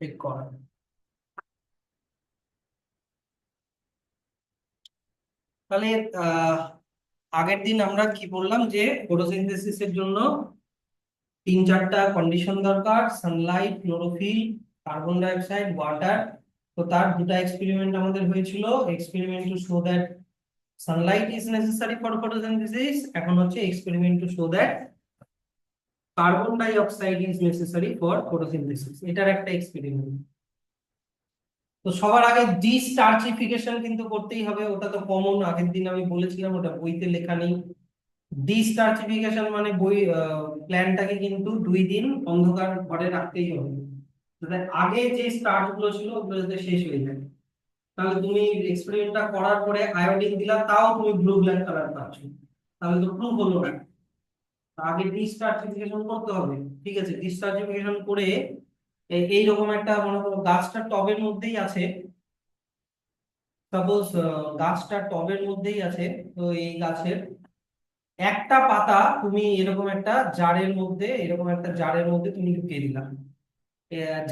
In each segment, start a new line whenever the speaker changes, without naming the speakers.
Check করা। তাহলে আহ আগের দিন আমরা কি বললাম যে ফটোসিনথেসিসের জন্য তিন চারটা কন্ডিশন দরকার: sunlight, chlorophyll, carbon die oxide, water. তো তার দুটো এক্সপেরিমেন্ট আমাদের হয়েছিল। Experiment to show that sunlight is necessary for photosynthesis, এখন হচ্ছে experiment to show that carbon die oxide is necessary for photosynthesis. এটার একটা এক্সপেরিমেন্ট। তো সবার আগে ডিস্টার্চিফিকেশন কিন্তু করতেই হবে, ওটা তো কমন, আগের দিন আমি বলেছিলাম, ওটা বইতে লেখা নেই। ডিস্টার্চিফিকেশন মানে বই প্ল্যান্টটাকে কিন্তু 2 দিন অন্ধকার ঘরে রাখতেই হবে, যাতে আগে যে স্টার্চ গুলো ছিল ওগুলো যাতে শেষ হয়ে যায়। তাহলে তুমি এক্সপেরিমেন্টটা করার পরে আয়োডিন দিলা, তাও তুমি ব্লু ব্ল্যাক কালার পাচ্ছ, তাহলে তো প্রুফ হলো না। আগে ডিস্টার্চিফিকেশন করতে হবে। ঠিক আছে, ডিস্টার্চিফিকেশন করে এইরকম একটা, মনে করো গাছটা টবের মধ্যেই আছে, সাপোজ গাছটা টবের মধ্যেই আছে। তো এই গাছের একটা পাতা তুমি এরকম একটা জারের মধ্যে তুমি ঢুকিয়ে দিলাম।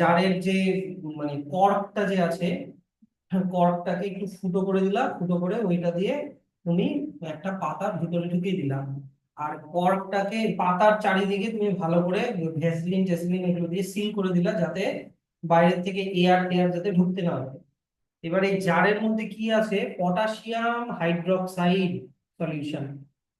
জারের যে মানে কর্কটা যে আছে, কর্কটাকে একটু ফুটো করে দিলাম, ফুটো করে ওইটা দিয়ে তুমি একটা পাতার ভিতরে ঢুকিয়ে দিলাম। আর কর্কটাকে পাতার চারিদিকে তুমি ভালো করে ভ্যাসলিন ট্যাসলিন এগুলো দিয়ে সিল করে দিলা, যাতে বাইরের থেকে এয়ার টেয়ার যাতে ঢুকতে না পারে। এবার এই জারের মধ্যে কি আছে? Potassium hydroxide solution.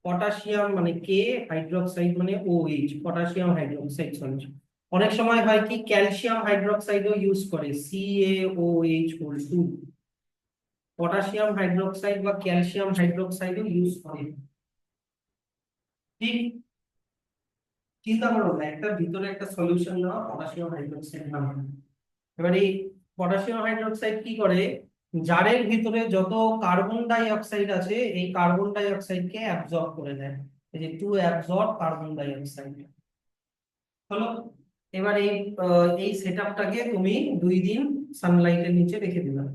পটাশিয়াম মানে কে, হাইড্রোক্সাইড মানে OH, পটাশিয়াম হাইড্রোক্সাইড সলিউশন। অনেক সময় হয় কি, ক্যালসিয়াম হাইড্রোক্সাইডও ইউজ করে, CaOH, পটাশিয়াম হাইড্রোক্সাইড বা ক্যালসিয়াম হাইড্রোক্সাইডও ইউজ করে। ঠিক, চিন্তা করো না, একটা ভিতরে একটা সলিউশন নেওয়া পটাশিয়াম হাইড্রোক্সাইড নাম। এবার এই পটাশিয়াম হাইড্রোক্সাইড কি করে? জারের ভিতরে যত কার্বন ডাই অক্সাইড আছে, এই কার্বন ডাই অক্সাইডকে অ্যাবজর্ব করে দেয়। এই যে two absorb carbon die oxide হলো। এবার এই সেটআপটাকে তুমি 2 দিন সানলাইটের নিচে রেখে দিলাম।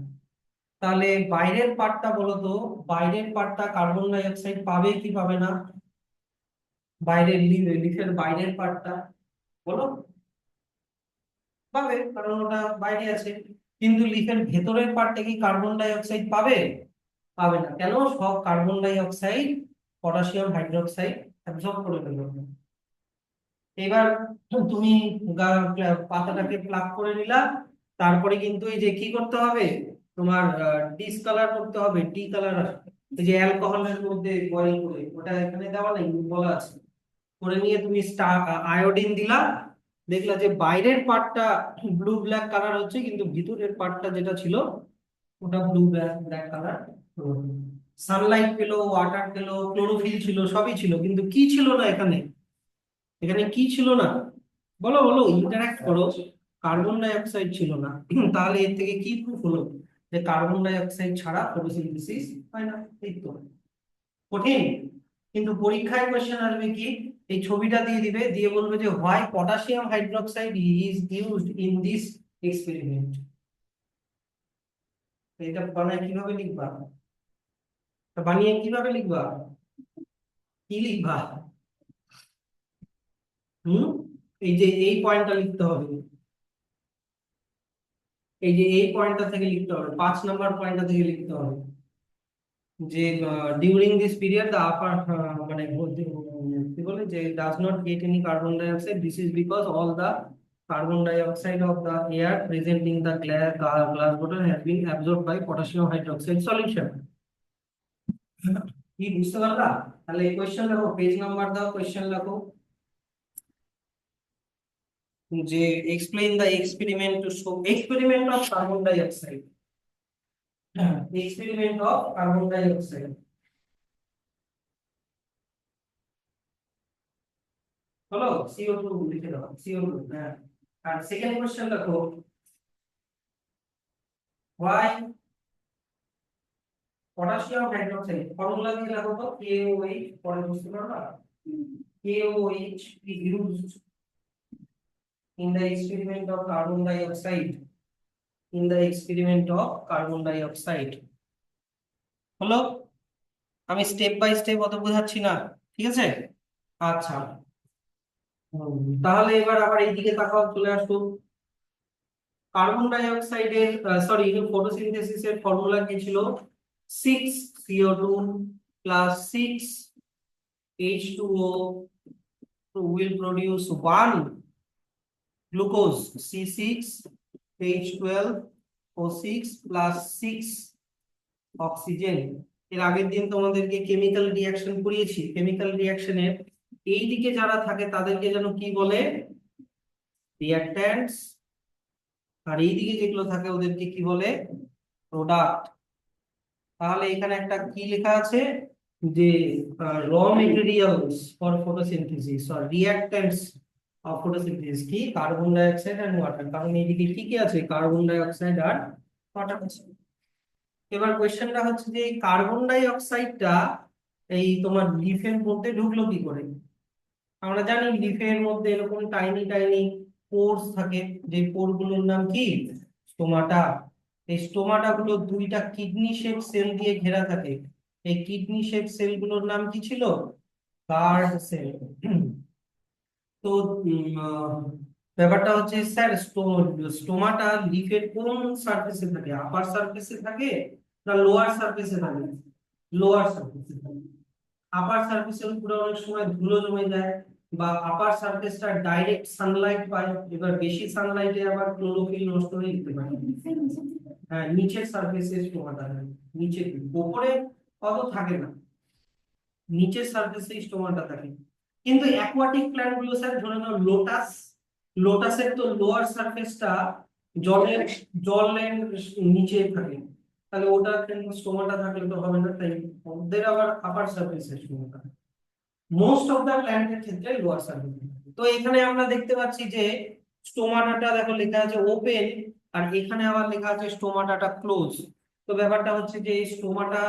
তাহলে বাইরের পার্টটা বলো তো, বাইরের পার্টটা কার্বন ডাই অক্সাইড পাবে কি পাবে না? বাইরের লিফের বাইরের পার্টটা বলো, পাবে, কারণ ওটা বাইরে আছে। কিন্তু লিফের ভেতরের পার্টটা কি কার্বন ডাই অক্সাইড পাবে? পাবে না। কেন? সব carbon die oxide potassium hydroxide absorb করে ফেলবে। এবার তুমি পাতাটাকে প্লাগ করে নিলা। তারপরে কিন্তু এই যে কি করতে হবে, তোমার ডিসকালার করতে হবে, ডি কালার। এই যে অ্যালকোহলের মধ্যে বয়েল করে, ওটা এখানে দেওয়া নেই, বলা আছে। করে নিয়ে তুমি আয়োডিন দিলা, দেখলা যে বাইরের পার্টটা ব্লু ব্ল্যাক কালার হচ্ছে, কিন্তু ভিতরের পার্টটা যেটা ছিল ওটা blue black black colour. Sunlight পেলো, ওয়াটার পেলো, ক্লোরোফিল ছিল, সবই ছিল, কিন্তু কি ছিল না এখানে? এখানে কি ছিল না? বলো বলো, ইন্টারাক্ট করো। কার্বন ডাই অক্সাইড ছিল না। তাহলে এর থেকে কি প্রুফ হলো যে কার্বন ডাই অক্সাইড ছাড়া ফটোসিনথেসিস হয় না? এই তো কঠিন। কিন্তু পরীক্ষায় কোশ্চেন আসবে কি, এই ছবিটা দিয়ে দিবে, দিয়ে বলবে যে why potassium hydroxide is used in this experiment. এটা বানায় কিভাবে লিখবা? বানিয়ে কিভাবে লিখবা? কি লিখবা? হুম, এই যে এই পয়েন্টটা লিখতে হবে। এই যে এই পয়েন্টটা থেকে লিখতে হবে, 5 নম্বর পয়েন্টটা থেকে লিখতে হবে যে during this period the upper, মানে কি বলে যে does not get any carbon die oxide, this is because all the carbon dioxide of the air present in the glass bottle has been absorbed by potassium hydroxide solution. কি বুঝতে পারলা? তাহলে এই question লেখো, পেজ নাম্বার দাও, question লেখো যে explain the experiment to show experiment of carbon dioxide. Experiment of carbon dioxide হলো, CO2 লিখে দাও, CO2। হ্যাঁ, আর সেকেন্ড কোশ্চেন দেখো, why পটাশিয়াম হাইড্রোক্সাইড, ফর্মুলা দিয়ে লেখো তো, KOH, পরে বুঝতে পারবা। KOH is used in the experiment of carbon dioxide, in the experiment of carbon dioxide হলো। আমি স্টেপ বাই স্টেপ অত বোঝাচ্ছি না, ঠিক আছে? আচ্ছা, তাহলে এবার আবার এইদিকে তাকাও, চলে আসো। কার্বন ডাই অক্সাইডের সরি ফটোসিনথেসিসের ফর্মুলা কি ছিল? 6CO2 plus 6H2O will produce 1 glucose C6H12O6 plus 6 oxygen. এর আগের দিন তোমাদেরকে কেমিক্যাল রিঅ্যাকশন করিয়েছি। কেমিক্যাল রিঅ্যাকশনের এই দিকে যারা থাকে তাদেরকে যেন কি বলে? রিঅ্যাকট্যান্টস। আর এই দিকে যেগুলো থাকে ওদেরকে কি বলে? প্রোডাক্ট। তাহলে এখানে একটা কি লেখা আছে যে raw materials for photosynthesis or রিঅ্যাকট্যান্টস of photosynthesis কি? Carbon die oxide and water. কারণ এইদিকে কি কি আছে? কার্বন ডাই অক্সাইড আর ওয়াটার আছে। এবার কোয়েশ্চেনটা হচ্ছে যে এই কার্বন ডাই অক্সাইডটা এই তোমার লিফের মধ্যে ঢুকলো কি করে? আমরা জানি লিফের মধ্যে এরকম টাইনি টাইনি পোরস থাকে, যে পোর গুলোর নাম কি? স্টোমাটা। এই স্টোমাটা গুলো দুইটা কিডনি শেপ সেল দিয়ে ঘেরা থাকে। এই কিডনি শেপ সেল গুলোর নাম কি ছিল? Guard cell. তো ব্যাপারটা হচ্ছে স্যার, স্টোমাটা লিফের কোন সারফেসে থাকে? আপার সারফেসে থাকে না লোয়ার সারফেসে থাকে? লোয়ার সারফেসে থাকে। আপার সারফেসের উপরে অনেক সময় ধুলো জমে যায়, বা আপার সারফেসটা ডাইরেক্ট সানলাইট পায়, এবার বেশি সানলাইটে আবার ক্লোরোফিল নষ্ট হয়ে যেতে পারে। হ্যাঁ, নিচের সারফেসে স্টোমাটা থাকে। নিচে, উপরে অত থাকে না, নিচের সারফেসে স্টোমাটা থাকে। কিন্তু অ্যাকোয়াটিক প্ল্যান্ট গুলো স্যার, ধরে নাও লোটাস, লোটাসের তো লোয়ার সারফেসটা জলের জলের নিচে থাকে, তাহলে ওটা স্টোমাটা থাকলে তো হবে না, তাই ওদের আবার আপার সারফেসে স্টোমাটা। মোস্ট অফ দা প্ল্যান্টের ক্ষেত্রে লোয়ার সারফেস। তো এখানে আমরা দেখতে পাচ্ছি যে স্টোমাটাটা দেখো লেখা আছে ওপেন, আর এখানে আবার লেখা আছে স্টোমাটাটা ক্লোজ। তো ব্যাপারটা হচ্ছে যে এই স্টোমাটা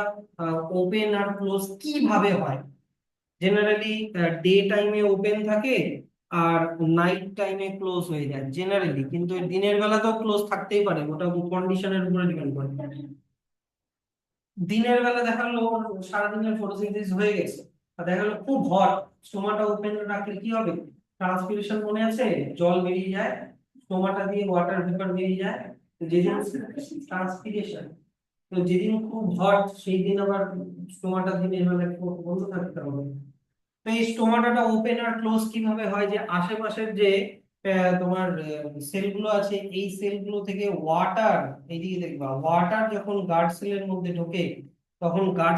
ওপেন আর ক্লোজ কিভাবে হয়? জেনারেলি ডে টাইমে ওপেন থাকে আর নাইট টাইমে ক্লোজ হয়ে যায় জেনারেলি, কিন্তু দিনের বেলাতেও ক্লোজ থাকতেই পারে, ওটা কন্ডিশনের উপরে ডিপেন্ড করে। দিনের বেলা দেখা গেলো সারাদিনের ফটোসিনথেসিস হয়ে গেছে, আর দেখা গেলো খুব হট, স্টোমাটা ওপেন রাখলে কি হবে? ট্রান্সপিরেশন মনে আছে? জল বেরিয়ে যায় স্টোমাটা দিয়ে, ওয়াটার ভেপার বেরিয়ে যায়। তো যেদিন ট্রান্সপিরেশন, তো যেদিন খুব হট সেই দিন আবার স্টোমাটা দিনের বেলা বন্ধ থাকতে হবে। তো এই স্টোমাটাটা ওপেন আর ক্লোজ কিভাবে হয়? যে আশেপাশের যে তোমার সেলগুলো আছে, এই সেলগুলো থেকে ওয়াটার, এইদিকে দেখবা ওয়াটার যখন গার্ড সেলের মধ্যে ঢোকে, তখন গার্ড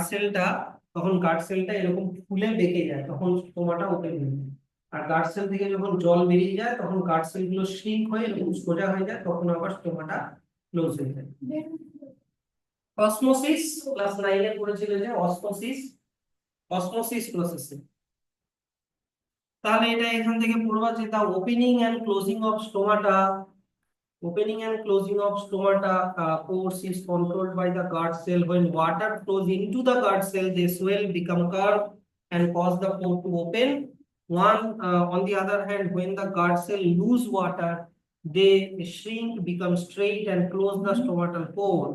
সেলটা এরকম ফুলে বেঁকে যায়, তখন স্টোমাটা ওপেন হয়ে যায়। আর গার্ড সেল থেকে যখন জল বেরিয়ে যায় তখন গার্ড সেল গুলো শ্রিঙ্ক হয়ে এরকম সোজা হয়ে যায়, তখন আবার স্টোমাটা ক্লোজ হয়ে যায়। অসমোসিস ক্লাস 9 এ পড়েছিল যে অসমোসিস, অসমোসিস প্রসেসে। তাহলে এটা এখান থেকে পড়বা যে the opening and closing of stomata, opening and closing of stomata pores is controlled by the guard cell. When water flows into the guard cell, they swell, become curved, and cause the pore to open. On the other hand, when the guard cell lose water, they shrink, become straight, and close the stomatal pore.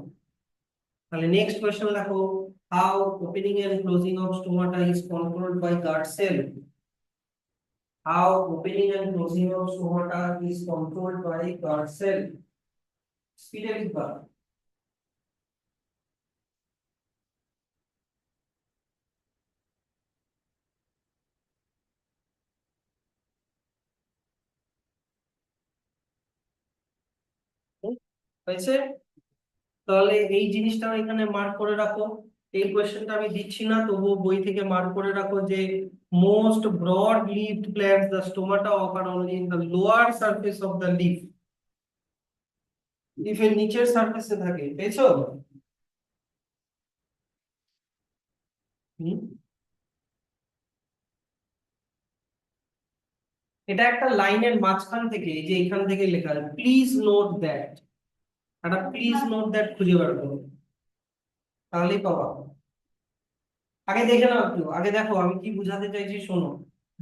তাহলে next question দেখো, how opening and closing of stomata is controlled by guard cell? How opening and closing of stomata is controlled by guard cell? স্পিডে লিখবা। হয়েছে? তাহলে এই জিনিসটা এখানে mark করে রাখো। এই কোয়েশ্চেনটা আমি দিচ্ছি না, তবুও বই থেকে মার্ক করে রাখো যে most broad leaved plants the stomata occur only in the lower surface of the leaf. লিফের নিচের সারফেসে থাকে, পেয়েছো? হুম, এটা একটা লাইনের মাঝখান থেকে, এই যে এখান থেকে লেখা আছে প্লিজ নোট দ্যাট, একটা প্লিজ নোট দ্যাট খুঁজে বার করো, তাহলেই পাবা। আগে দেখে নাও একটু, আগে দেখো আমি কি বুঝাতে চাইছি শোনো।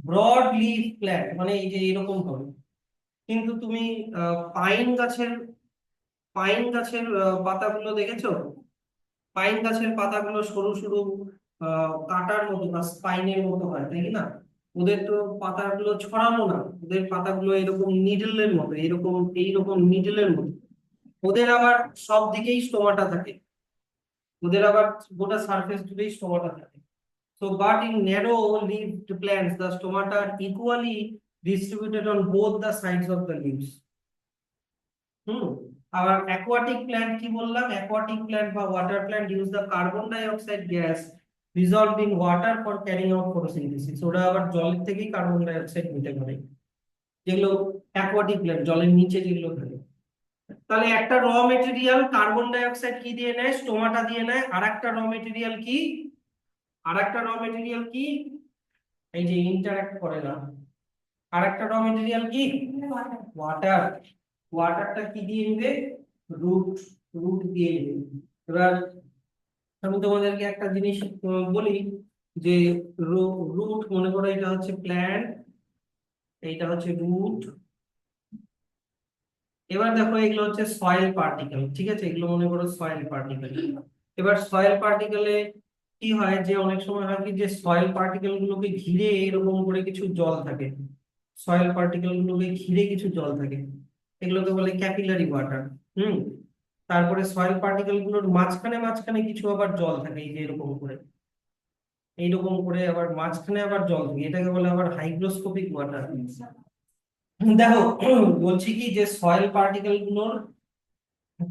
ব্রড লিফ প্ল্যান্ট মানে এই যে এরকম হবে, কিন্তু তুমি পাইন গাছের পাতাগুলো দেখেছো? পাইন গাছের পাতাগুলো সরু সরু কাঁটার মতো বা স্পাইনের মতো হয়, তাই কি না? ওদের তো পাতাগুলো ছড়ানো না, ওদের পাতাগুলো এরকম নিডলের মতো, এরকম এইরকম নিডলের মতো। ওদের আবার সব দিকেই স্টোমাটা থাকে, ওদের আবার গোটা সারফেস জুড়েই স্টোমাটা থাকে। So, but in narrow-leaved plants, the stomata are equally distributed on both the sides of the leaves. হুম। আবার অ্যাকোয়াটিক প্ল্যান্ট কি বললাম, অ্যাকোয়াটিক প্ল্যান্ট বা water plant use the carbon die gas গ্যাস dissolved in water for carrying out photosynthesis. ওরা আবার জলের থেকেই carbon die oxide নিতে পারে, যেগুলো অ্যাকোয়াটিক প্ল্যান্ট জলের নিচে যেগুলো থাকে। তাহলে একটা র মেটেরিয়াল কার্বন ডাই অক্সাইড কি দিয়ে নেয়, স্টোমাটা দিয়ে নেয়। আর একটা র মেটেরিয়াল কি, আর একটা র মেটেরিয়াল কি, এই যে ইন্টারঅ্যাক্ট করে না, আর একটা র মেটেরিয়াল কি, ওয়াটার। ওয়াটারটা কি দিয়ে নিবে, রুট, রুট দিয়ে নিবে। এবার আমি তোমাদেরকে একটা জিনিস বলি, যে রুট মনে করো এটা হচ্ছে প্ল্যান্ট, এইটা হচ্ছে রুট। এবার দেখো এগুলো হচ্ছে সয়েল পার্টিকেল, ঠিক আছে, এগুলো মনে করো সয়েল পার্টিকেল। এবার সয়েল পার্টিকেলে কি হয়, যে অনেক সময় হয় কি, যে সয়েল পার্টিকেল গুলোকে ঘিরে এরকম করে কিছু জল থাকে, সয়েল পার্টিকেল গুলোকে ঘিরে কিছু জল থাকে, এগুলোকে বলে ক্যাপিলারি ওয়াটার। হুম। তারপরে সয়েল পার্টিকেল গুলোর মাঝখানে মাঝখানে কিছু আবার জল থাকে, এই যে এরকম করে, এইরকম করে আবার মাঝখানে আবার জল থাকে, এটাকে বলে আবার হাইগ্রোস্কোপিক ওয়াটার। দেখো বলছি কি, যে সয়েল পার্টিকেল গুলোর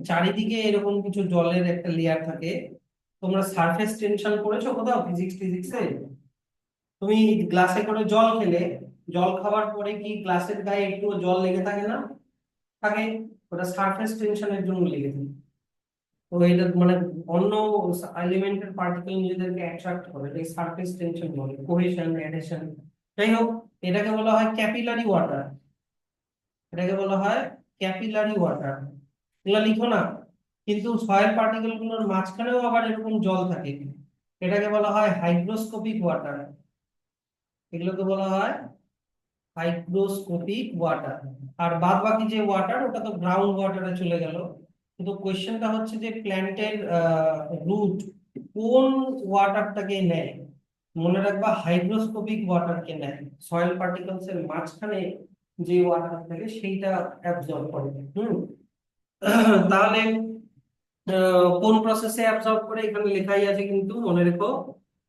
চারিদিকে এরকম কিছু জলের একটা লেয়ার থাকে। তোমরা সারফেস টেনশন করেছো কোথাও ফিজিক্স টিজিক্সে? তুমি গ্লাসে করে জল খেলে, জল খাওয়ার পরে কি গ্লাসের গায়ে একটু জল লেগে থাকে না? থাকে। ওটা সারফেস টেনশনের জন্য লেগে থাকে। তো এটা মানে অন্য এলিমেন্টের পার্টিকেল নিজেদেরকে অ্যাট্রাক্ট করে, এই সারফেস টেনশন বলে, কোহেশন অ্যাডহেশন। যাই হোক, এটাকে বলা হয় ক্যাপিলারি ওয়াটার, এটাকে বলা হয় ক্যাপিলারি ওয়াটার। এগুলো লিখো না। কিন্তু সয়েল পার্টিকেল গুলোর মাঝখানেও আবার এরকম জল থাকে, এটাকে বলা হয় হাইগ্রোস্কোপিক ওয়াটার, এগুলোকে বলা হয় হাইগ্রোস্কোপিক ওয়াটার। আর বাদ বাকি যে ওয়াটার, ওটা তো গ্রাউন্ড ওয়াটারে চলে গেল। কিন্তু কোয়েশ্চেনটা হচ্ছে যে প্ল্যান্টের রুট কোন ওয়াটারটাকে নেয়। মনে রাখবা হাইগ্রোস্কোপিক ওয়াটারকে নেয়, সয়েল পার্টিকেলস এর মাঝখানে যে ওয়াটার থাকে সেইটা অ্যাবজর্ব করে। হুম। তাহলে কোন প্রসেসে অ্যাবজর্ব করে, এখানে লেখাই আছে কিন্তু মনে রেখো,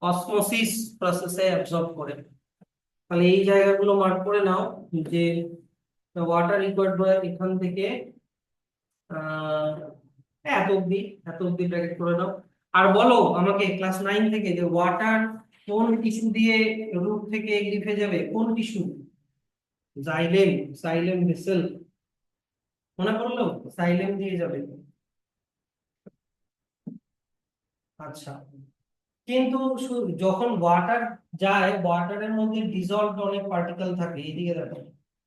অসমোসিস প্রসেসে অ্যাবজর্ব করে। তাহলে এই জায়গাগুলো মার্ক করে নাও, যে ওয়াটার রিকোয়ার্ড এখান থেকে আহ এত অব্দি, এত অব্দি ব্র্যাকেট করে নাও। আর বলো আমাকে ক্লাস 9 থেকে, যে ওয়াটার কোন টিস্যু দিয়ে রুট থেকে লিফে যাবে, কোন টিস্যু? জাইলেম, সাইলেম ভেসেল, মনে পড়লো? সাইলেম দিয়ে যাবে। আচ্ছা, কিন্তু যখন ওয়াটার যায়, ওয়াটারের মধ্যে ডিজলভড অনেক পার্টিকেল থাকে, এইদিকে দেখো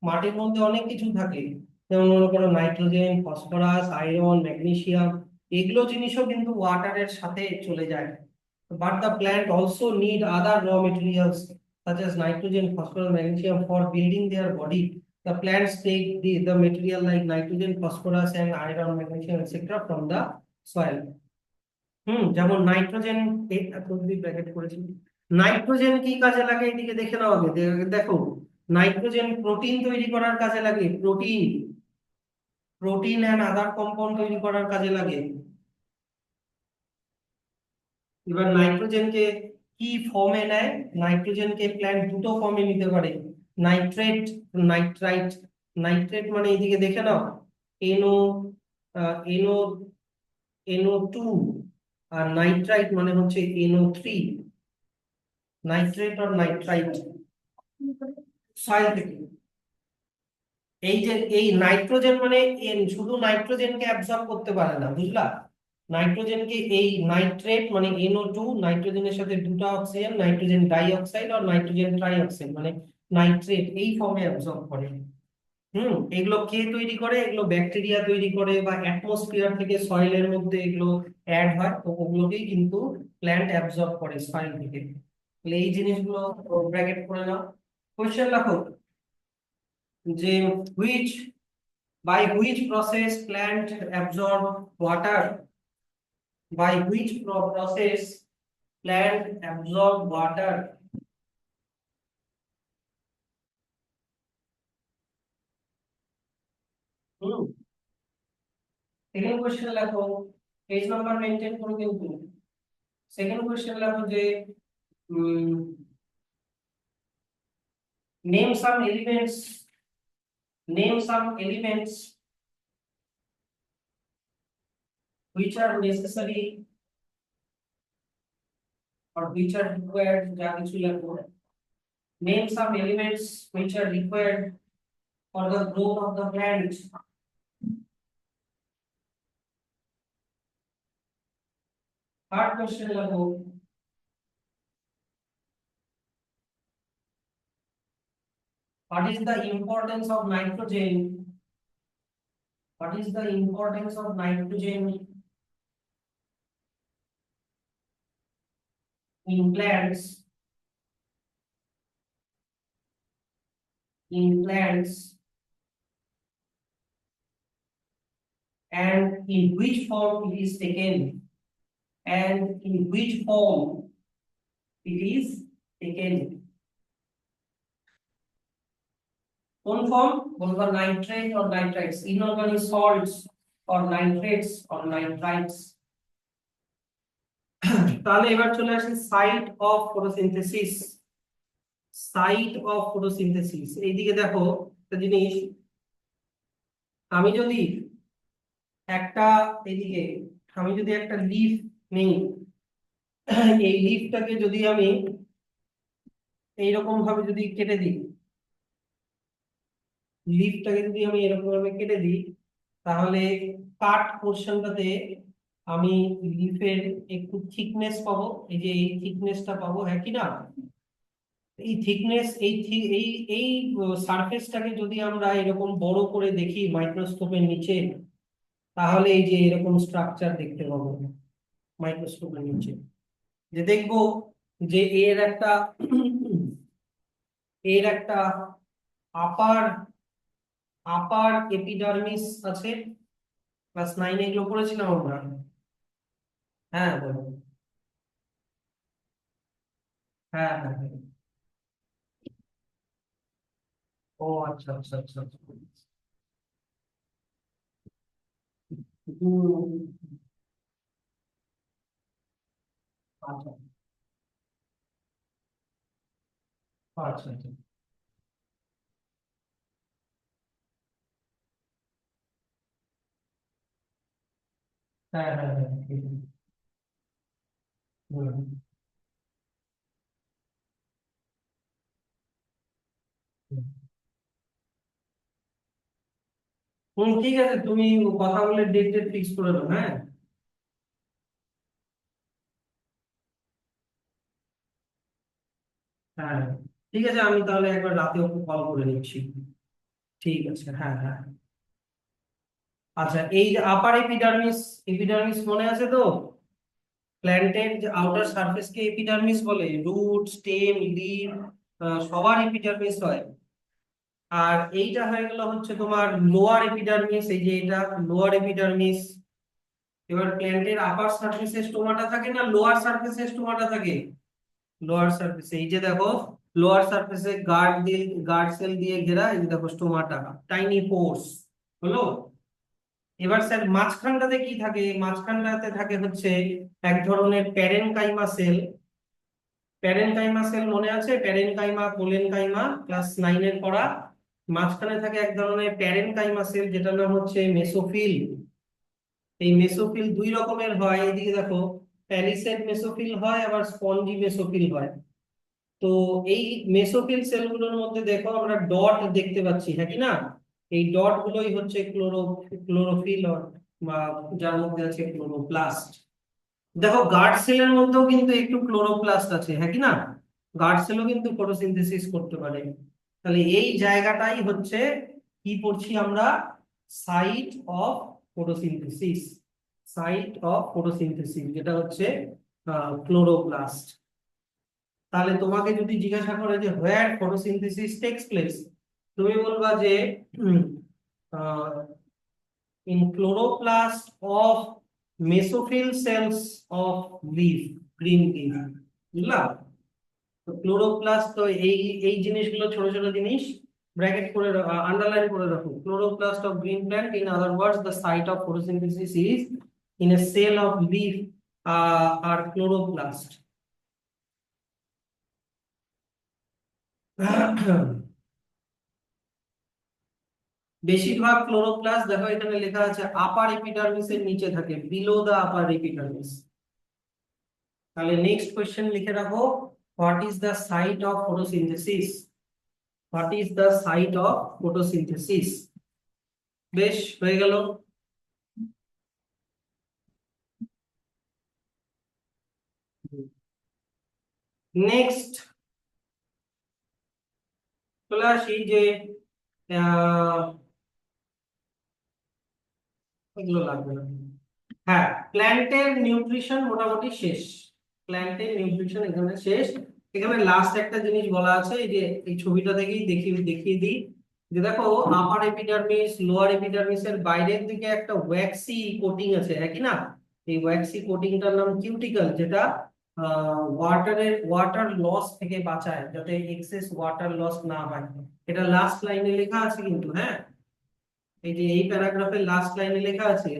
মাটির মধ্যে অনেক কিছু থাকে, যেমন মনে করো নাইট্রোজেন, ফসফরাস, আয়রন, ম্যাগনেসিয়াম, এগুলো জিনিসও কিন্তু ওয়াটারের সাথে চলে যায়। But the plant also need other raw materials such as nitrogen, phosphorus, magnesium for building their body. The plants take the material like nitrogen, phosphorus and iron, magnesium, etc. from the soil. যেমন nitrogen, bracket করেছি। Nitrogen কি কাজে লাগে এদিকে দেখে নাও আগে, দেখো nitrogen protein তৈরি করার কাজে লাগে, protein, protein and other compound তৈরি করার কাজে লাগে। এবার নাইট্রোজেনকে কি ফর্মে নেয়, নাইট্রোজেনকে প্ল্যান্ট দুটো ফর্মে নিতে পারে, নাইট্রেট, নাইট্রাইট। নাইট্রেট মানে এইদিকে দেখে নাও, এনও, এনও, NO2। আর নাইট্রাইট মানে হচ্ছে NO3, নাইট্রেট আর নাইট্রাইট, সয়েল থেকে। এই যে এই নাইট্রোজেন মানে শুধু নাইট্রোজেনকে অ্যাবজর্ব করতে পারে না, বুঝলা? নাইট্রোজেনকে এই নাইট্রেট মানে NO2, নাইট্রোজেনের সাথে দুটো অক্সিজেন, নাইট্রোজেন ডাই অক্সাইড আর নাইট্রোজেন ট্রাই অক্সাইড মানে নাইট্রেট, এই ফর্মে অ্যাবজর্ব করে। এগুলো কে তৈরি করে, এগুলো ব্যাকটেরিয়া তৈরি করে, বা অ্যাটমসফিয়ার থেকে সয়েলের মধ্যে এগুলো অ্যাড হয়, তো ওগুলোকেই কিন্তু প্ল্যান্ট অ্যাবজর্ব করে সয়েল থেকে। তাহলে এই জিনিসগুলো ব্র্যাকেট করে নাও। কোশ্চেন রাখো, যে which by which process plant absorb water, by which process plant absorb water? Hmm second question লেখো, পেজ নাম্বার মেনটেন করো কিন্তু। সেকেন্ড কোশ্চেন লেখো যে name some elements, name some elements which are necessary or which are required, যা কিছু লেখো। Name some elements which are required for the growth of the plant. Third question লেখো, what is the importance of nitrogen? What is the importance of nitrogen in plants? In plants, and in which form it is taken? And in which form it is taken? কোন form বলবা? Nitrate or nitrites, inorganic salts or nitrates or nitrites। তাহলে এবার চলে আসি site of photosynthesis. Site of photosynthesis, এইদিকে দেখো একটা জিনিস, আমি যদি একটা এদিকে আমি যদি একটা লিফ নেই, এই লিফটাকে যদি আমি এইরকম ভাবে যদি কেটে দিই, লিফটাকে যদি আমি এরকম ভাবে কেটে দিই, তাহলে কাট পোর্শনটাতে আমি লিফের একটু থিকনেস পাবো, এই যে এই থিকনেসটা পাবো, হ্যাঁ কি না? এই থিকনেস, এই সারফেসটাকে যদি আমরা এরকম বড় করে দেখি মাইক্রোস্কোপের নিচে, তাহলে এই যে এরকম স্ট্রাকচার দেখতে পাবো মাইক্রোস্কোপের নিচে। যে দেখবো যে এর একটা আপার আপার এপিডার্মিস আছে। ক্লাস 9 এগুলো পড়েছিলাম আমরা। হ্যাঁ বলো। হ্যাঁ হ্যাঁ হ্যাঁ। ও আচ্ছা আচ্ছা আচ্ছা আচ্ছা। হুম, আচ্ছা আচ্ছা আচ্ছা। হ্যাঁ হ্যাঁ হ্যাঁ ঠিক আছে। হুম হুম। ঠিক আছে, তুমি কথা বলে ডেট ডেট ফিক্স করে দাও, হ্যাঁ। হ্যাঁ ঠিক আছে, আমি তাহলে একবার রাতে ওকে কল করে নিচ্ছি। ঠিক আছে, হ্যাঁ হ্যাঁ। আচ্ছা, এই যে আপার এপিডার্মিস, এপিডার্মিস মনে আছে তো? প্ল্যান্টের যে আউটার সারফেসকে এপিডার্মিস বলে, রুট, স্টেম, লিভ, সবার এপিডার্মিস হয়। আর এইটা হয়ে গেল হচ্ছে তোমার লোয়ার এপিডার্মিস, এই যে এটা লোয়ার এপিডার্মিস। এবার প্ল্যান্টের আপার সারফেসে স্টোমাটা থাকে না, লোয়ার সারফেসে স্টোমাটা থাকে? লোয়ার সারফেসে এই যে দেখো, লোয়ার সারফেসে গার্ড সেল দিয়ে ঘেরা, এই যে দেখো স্টোমাটা, টাইনি পোর্স হলো। এবার স্যার মাঝখানটাতে কি থাকে? মাঝখানটাতে থাকে হচ্ছে এক ধরনের প্যারেনকাইমা সেল। প্যারেনকাইমা সেল মনে আছে? প্যারেনকাইমা, কোলেনকাইমা, ক্লাস 9 এর পড়া। মাঝখানে থাকে এক ধরনের প্যারেনকাইমা সেল, যেটার নাম হচ্ছে মেসোফিল। এই মেসোফিল দুই রকমের হয়, এইদিকে দেখো, প্যালিসেড মেসোফিল হয়, আবার স্পঞ্জি মেসোফিল হয়। তো এই মেসোফিল সেলগুলোর মধ্যে দেখো আমরা ডট দেখতে পাচ্ছি, হ্যাঁ কি না? এই ডট গুলোই হচ্ছে ক্লোরোফিল, বা যার মধ্যে আছে ক্লোরোপ্লাস্ট। দেখো গার্ড সেলের মধ্যেও কিন্তু একটু ক্লোরোপ্লাস্ট আছে, হ্যাঁ কি না? গার্ড সেলও কিন্তু ফটোসিনথেসিস করতে পারে। তাহলে এই জায়গাটাই হচ্ছে কি পড়ছি আমরা? Site of photosynthesis. Site of photosynthesis, যেটা হচ্ছে ক্লোরোপ্লাস্ট। তাহলে তোমাকে যদি জিজ্ঞাসা করে যে হোয়ার ফটোসিনথেসিস টেকস প্লেস, তুমি বলবা যে in chloroplast of mesophyll cells of leaf, green leaf. বুঝলা? তো ক্লোরোপ্লাস্ট তো এই এই জিনিসগুলো ছোট ছোট জিনিস, ব্র্যাকেট করে আন্ডারলাইন করে রাখো, chloroplast of green plant, in other words the site of photosynthesis is in a cell of leaf আর ক্লোরোপ্লাস্ট। বেশিরভাগ ক্লোরোপ্লাস্ট দেখো এখানে লেখা আছে আপার এপিডার্মিসের নিচে থাকে, বিলো দা আপার এপিডার্মিস। তাহলে নেক্সট কোশ্চেন লিখে রাখো, what is the site of photosynthesis, what is the site of photosynthesis. বেশ, হয়ে গেল। নেক্সট চলে আসি যে আহ, এগুলো লাগবে না। হ্যাঁ, প্ল্যান্টের নিউট্রিশন মোটামুটি শেষ, প্ল্যান্টের নিউট্রিশন এখানে শেষ। এখানে লাস্ট একটা জিনিস বলা আছে, এই যে এই ছবিটা থেকেই দেখিয়ে দিই, যে দেখো আপার এপিডার্মিস লোয়ার এপিডার্মিস এর বাইরের দিকে একটা ওয়্যাক্সি কোটিং আছে, একই না? এই ওয়্যাক্সি কোটিংটার নাম কিউটিকল, যেটা ওয়াটার লস থেকে বাঁচায়, যাতে এক্সেস ওয়াটার লস না হয়। এটা লাস্ট লাইনে লেখা আছে কিন্তু, হ্যাঁ, এই যে এই প্যারাগ্রাফের লাস্ট লাইনে লেখা আছে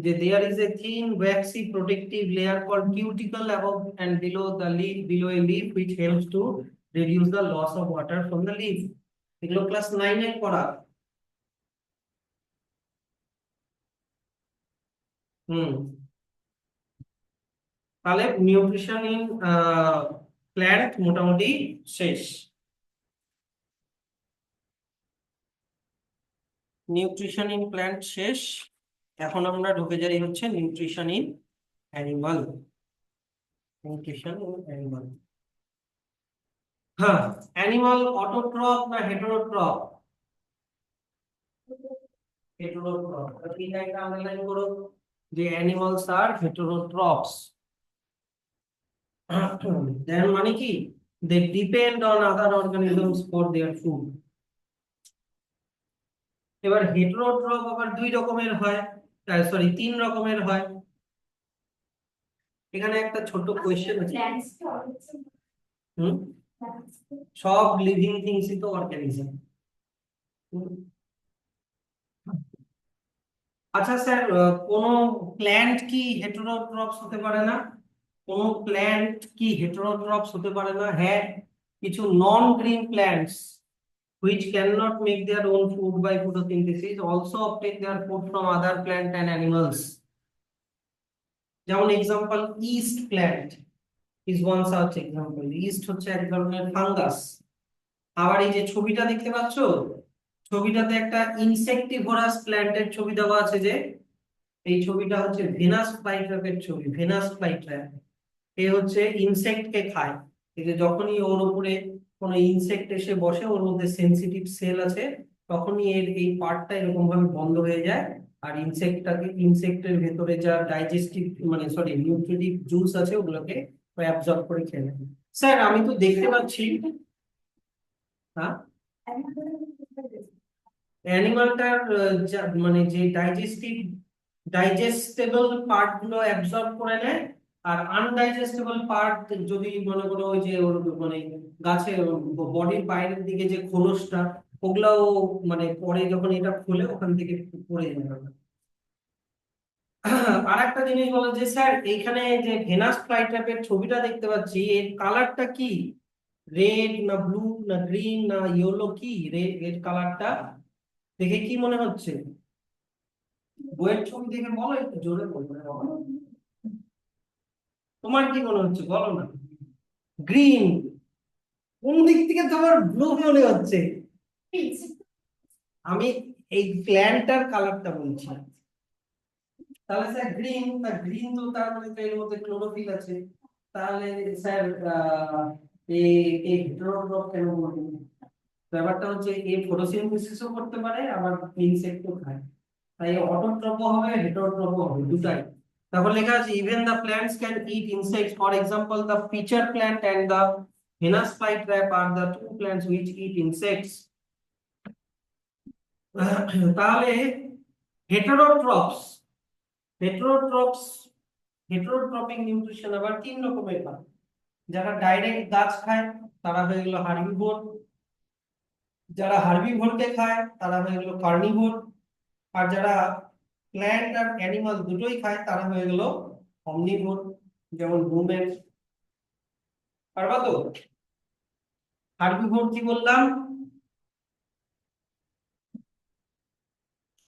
যে there is a thin waxy protective layer called cuticle above and below the leaf, below a leaf, which helps to reduce the loss of water from the leaf। এগুলো ক্লাস 9 এর পড়া। হুম, তাহলে নিউট্রিশন ইন প্ল্যান্ট মোটামুটি শেষ। Nutrition in plant শেষ। এখন আমরা ঢুকে যাই হচ্ছে nutrition in animal. Nutrition in animal, হ্যাঁ, অ্যানিমাল অটোট্রফ না হেটেরোট্রফ? হেটেরোট্রফ, এই লাইনটা আন্ডারলাইন করো যে অ্যানিমালস আর হেটেরোট্রফস। দেন মানে কি, they depend on other organisms for their food. এবার হেটেরোট্রফ আবার দুই রকমের হয়, সরি তিন রকমের হয়। এখানে একটা ছোট কোশ্চেন আছে। হুম, সব লিভিং থিংসই তো অর্গানিজম। আচ্ছা স্যার, কোন প্ল্যান্ট কি হেটেরোট্রফস হতে পারে না? কোন প্ল্যান্ট কি হেটেরোট্রফস হতে পারে না? হ্যাঁ, কিছু non green plants which cannot make their own food by photosynthesis also obtain their food from other plant and animals। যেমন example east plant is one such example। East হচ্ছে এক ধরনের ফাঙ্গাস। আবার এই যে ছবিটা দেখতে পাচ্ছো, ছবিটাতে একটা ইনসেক্টিভোরাস প্ল্যান্টের ছবি দেওয়া আছে, যে এই ছবিটা হচ্ছে ভেনাস ফ্লাইট্র্যাপের ছবি। ভেনাস ফ্লাইট্র্যাপ এ হচ্ছে ইনসেক্ট কে খায়। এই যে যখনই ওর উপরে কোনো ইনসেক্ট এসে বসে, ওর মধ্যে সেনসিটিভ সেল আছে, তখনই এর এই পার্টটা এরকম ভাবে বন্ধ হয়ে যায়, আর ইনসেক্টের ভেতরে যা ডাইজেস্টিভ মানে সরি নিউট্রিটিভ জুস আছে ওগুলোকে অ্যাবজর্ব করে খেয়ে নেয়। স্যার আমি তো দেখতে পাচ্ছি, হ্যাঁ, অ্যানিমালটার মানে যে ডাইজেস্টেবল পার্ট গুলো অ্যাবজর্ব করে নেয়, আর আনডাইজেস্টেবল পার্ট যদি মনে করো ওই যে ওর মানে গাছে বডির বাইরের দিকে যে খোলসটা, ওগুলাও মানে পরে যখন এটা খুলে ওখান থেকে পড়ে যাবে। আর একটা জিনিস বলো যে স্যার, এইখানে যে ভেনাস ফ্লাইট্র্যাপের ছবিটা দেখতে পাচ্ছি, এর কালারটা কি? রেড না ব্লু না গ্রিন না ইয়েলো, কি রেড কালারটা দেখে কি মনে হচ্ছে? বইয়ের ছবি দেখে বলো, একটু জোরে বলবে বাবা। তোমার কি মনে হচ্ছে বলো না? গ্রিন? কোন দিক থেকে তোমার ব্লু মনে হচ্ছে? আমি এই প্ল্যান্টটার কালারটা বলছি। তাহলে স্যার গ্রিন, না গ্রিন তো তার মানে তো এর মধ্যে ক্লোরোফিল আছে, তাহলে স্যার এই এই হেটেরোট্রফ কেন বলবো? ব্যাপারটা হচ্ছে এই ফটোসিনথেসিসও করতে পারে, আবার ইনসেক্টও খায়, তাই অটোট্রফও হবে হেটেরোট্রফও হবে দুটাই। তারপর লেখা আছে even the plants can eat insects, for example the pitcher plant and the Venus flytrap আর the two plants which eat insects. তাহলে হেটেরোট্রফস, হেটেরোট্রফস হেটেরোট্রপিক নিউট্রিশন আবার তিন রকমের হয়। যারা ডাইরেক্ট গাছ খায় তারা হয়ে গেল হার্বিভোর, যারা হার্বিভোরকে খায় তারা হয়ে গেল কার্নিভোর, আর যারা প্ল্যান্ট আর অ্যানিমাল দুটোই খায় তারা হয়ে গেল অমনিভোর, যেমন রুমেন। পারবা তো? হার্বিভোর কি বললাম?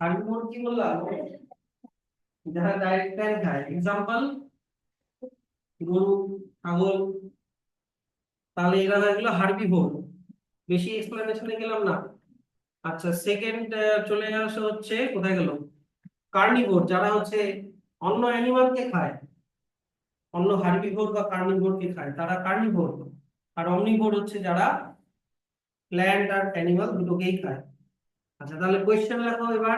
হার্বিভোর কি বললাম? যারা ডাইরেক্ট প্ল্যান্ট খায়, এক্সাম্পল গরু, ছাগল। তাহলে এরা হয়ে গেল হার্বিভোর। বেশি এক্সপ্লেনেশনে গেলাম না। আচ্ছা, সেকেন্ড চলে আসা হচ্ছে, কোথায় গেল? কার্নিভোর, যারা হচ্ছে অন্য অ্যানিমালকে খায়, অন্য হার্বিভোর বা কার্নিভোরকে খায় তারা কার্নিভোর। আর অমনিভোর হচ্ছে যারা প্ল্যান্ট আর অ্যানিমাল দুটোকেই খায়। আচ্ছা, তাহলে কোয়েশ্চেন লেখো এবার।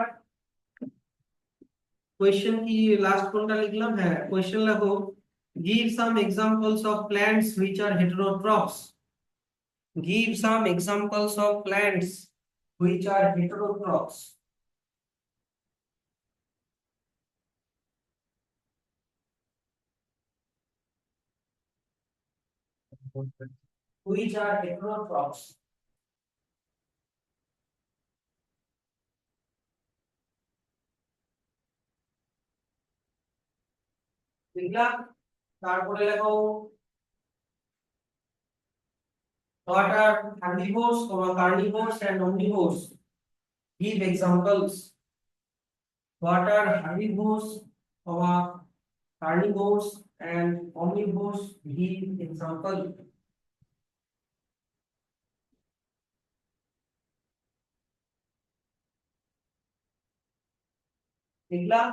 কোয়েশ্চেন কি লাস্ট কোনটা লিখলাম? হ্যাঁ, কোয়েশ্চেন লেখো, give some examples of plants which are heterotrophs. Give some examples of plants which are heterotrophs. Which are heterotrophs. লিখলাম। তারপরে লেখো, what are herbivores, carnivores and omnivores? Give examples. What are herbivores, carnivores and omnivores? Give example. লিখলাম।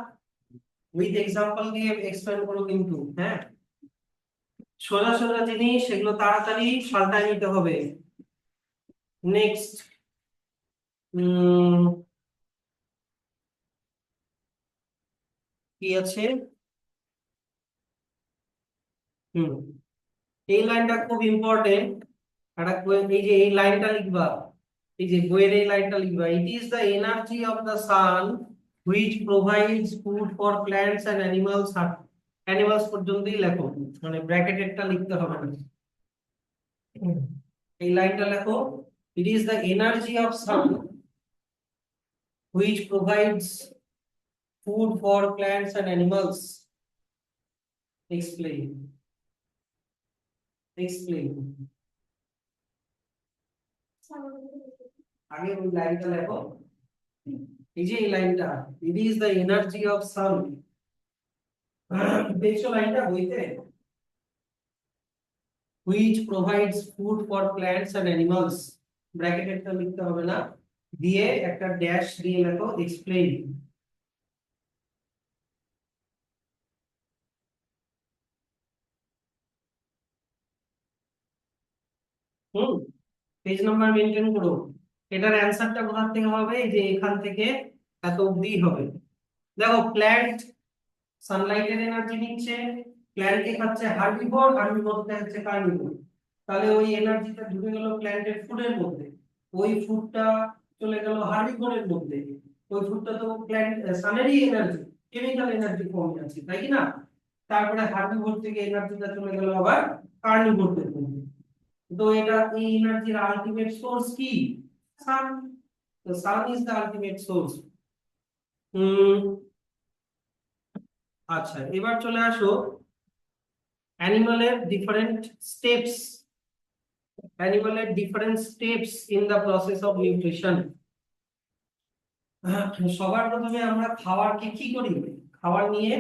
With example দিয়ে explain করো কিন্তু, হ্যাঁ। সোজা সোজা জিনিস, সেগুলো তাড়াতাড়ি পাল্টায় নিতে হবে। নেক্সট, কি আছে? হুম, এই লাইনটা খুব ইম্পর্টেন্ট। এই যে এই লাইনটা লিখবা, এই যে বইয়ের এই লাইনটা লিখবা, it is the energy of the sun which provides food for plants and animals. Animals পর্যন্তই লেখো, মানে ব্র্যাকেটেডটা লিখতে হবে না। এই লাইনটা লেখো, it is the energy of sun which provides food for plants and animals. Explain, explain. আগে ওই লাইনটা লেখো, এই যে এই লাইনটা, it is the energy of sun. দেখছো লাইনটা বইতে? which provides food for plants and animals, ব্র্যাকেটেডটা লিখতে হবে না, দিয়ে একটা ড্যাশ দিয়ে লেখো এক্সপ্লেইন। হুম, পেজ নাম্বার মেনটেন করো। এটার অ্যানসারটা কোথা থেকে হবে? এই যে এখান থেকে এত অবধি হবে। দেখো, প্ল্যান্ট সানলাইটের এনার্জি নিচ্ছে, প্ল্যান্টে খাচ্ছে হার্বিভোর, হার্বিভোর খাচ্ছে কার্নিভোর। তাহলে ওই এনার্জিটা ঢুকে গেল প্ল্যান্টের ফুডের মধ্যে, ওই ফুডটা চলে গেল হার্বিভোরের মধ্যে। ওই ফুডটা তো প্ল্যান্ট সানেরই এনার্জি, কেমিক্যাল এনার্জি কমে আছে, তাই কি না? তারপরে হার্বিভোর থেকে এনার্জিটা চলে গেল আবার কার্নিভোরদের মধ্যে। তো এটা, এই এনার্জির আলটিমেট সোর্স কি? সান। তো sun is the ultimate source. আচ্ছা, এবার চলে আসো অ্যানিমালের ডিফারেন্ট স্টেপস, অ্যানিমালের different steps in the process of nutrition. সবার প্রথমে আমরা খাবারকে কি করি? খাবার নিয়ে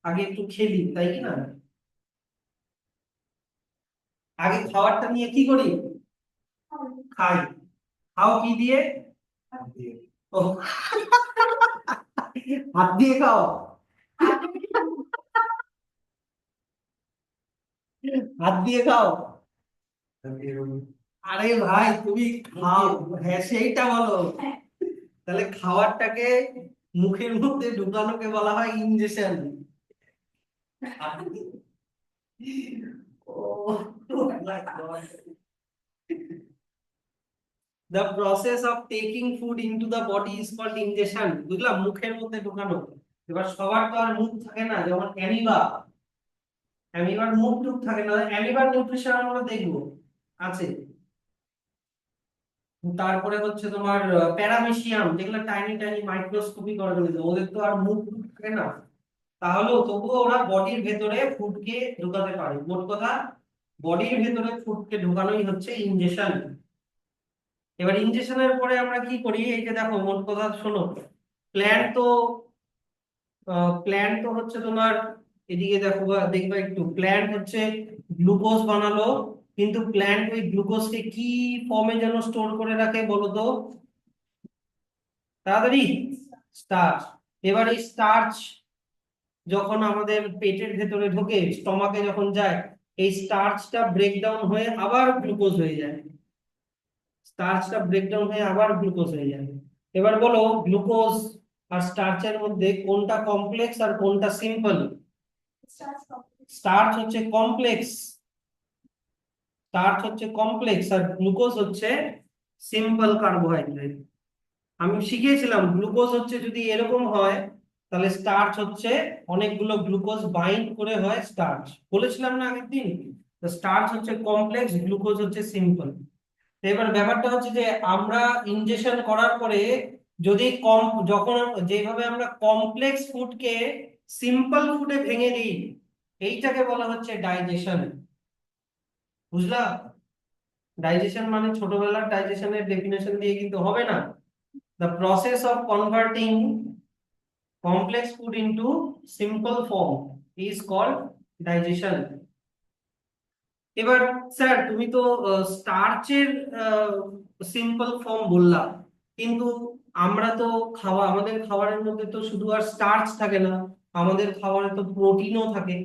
আগে একটু খেলি, তাই কি না? আগে খাবারটা নিয়ে কি করি? খাই। খাও কি দিয়ে? ও, হাত দিয়ে খাও? হাত দিয়ে খাও? আরে ভাই, তুমি খাও, হ্যাঁ সেইটা বলো। তাহলে খাবারটাকে মুখের মধ্যে ঢুকানোকে বলা হয় injection. Oh my God. The process of taking food into the body is called ingestion. বুঝলাম, মুখের মধ্যে ঢোকানো। এবার সবার তো আর মুখ থাকে না, যেমন অ্যামিবা, অ্যামিবার মুখ টুক থাকে না। অ্যামিবার নিউট্রিশন আমরা দেখবো আছে। তারপরে হচ্ছে তোমার প্যারামিশিয়াম, যেগুলো টাইনি টাইনি মাইক্রোস্কোপিক অর্গানিজম, ওদের তো আর মুখ থাকে না, তাহলেও তবুও ওরা বডির ভেতরে ফুডকে ঢোকাতে পারে। মোট কথা বডির ভেতরে ফুডকে ঢোকানোই হচ্ছে ইনজেকশন। এবার ইনজেকশনের পরে আমরা কি করি, এই যে দেখো মোট কথা শোনো, প্ল্যান্ট তো প্ল্যান্ট তো হচ্ছে তোমার, এদিকে দেখো দেখবা একটু, প্ল্যান্ট হচ্ছে গ্লুকোজ বানালো, কিন্তু প্ল্যান্ট ওই গ্লুকোজকে কি ফর্মে যেন স্টোর করে রাখে বলো তো তাড়াতাড়ি? স্টার্চ। এবার এই স্টার্চ যখন আমাদের পেটের ভেতরে ঢোকে, স্টমাকে যখন যায়, এই স্টার্চটা ব্রেকডাউন হয়ে আবার গ্লুকোজ হয়ে যায়, স্টার্চটা ব্রেকডাউন হয়ে আবার গ্লুকোজ হয়ে যায়। এবার বলো গ্লুকোজ আর স্টার্চের মধ্যে কোনটা কমপ্লেক্স আর কোনটা সিম্পল? স্টার্চ হচ্ছে কমপ্লেক্স, স্টার্চ হচ্ছে কমপ্লেক্স আর গ্লুকোজ হচ্ছে সিম্পল কার্বোহাইড্রেট। আমি শিখিয়েছিলাম গ্লুকোজ হচ্ছে যদি এরকম হয়, তাহলে স্টার্চ হচ্ছে অনেকগুলো গ্লুকোজ বাইন্ড করে হয় স্টার্চ, বলেছিলাম না আগের দিন? তো স্টার্চ হচ্ছে কমপ্লেক্স, গ্লুকোজ হচ্ছে সিম্পল। এবার ব্যাপারটা হচ্ছে যে আমরা ইনজেকশন করার পরে যদি যখন যেভাবে আমরা কমপ্লেক্স ফুডকে সিম্পল ফুডে ভেঙে দিই, এইটাকে বলা হচ্ছে ডাইজেশন। বুঝলা? ডাইজেশন মানে ছোটবেলার ডাইজেশনের ডেফিনেশন দিয়ে কিন্তু হবে না। The process of converting complex food into simple form is called digestion. এবার স্যার তুমি তো স্টার্চের সিম্পল ফর্ম বললা, কিন্তু আমরা তো আমাদের খাবারের মধ্যে তো শুধু আর স্টার্চ থাকে না, আমাদের খাবারে তো প্রোটিনও থাকে।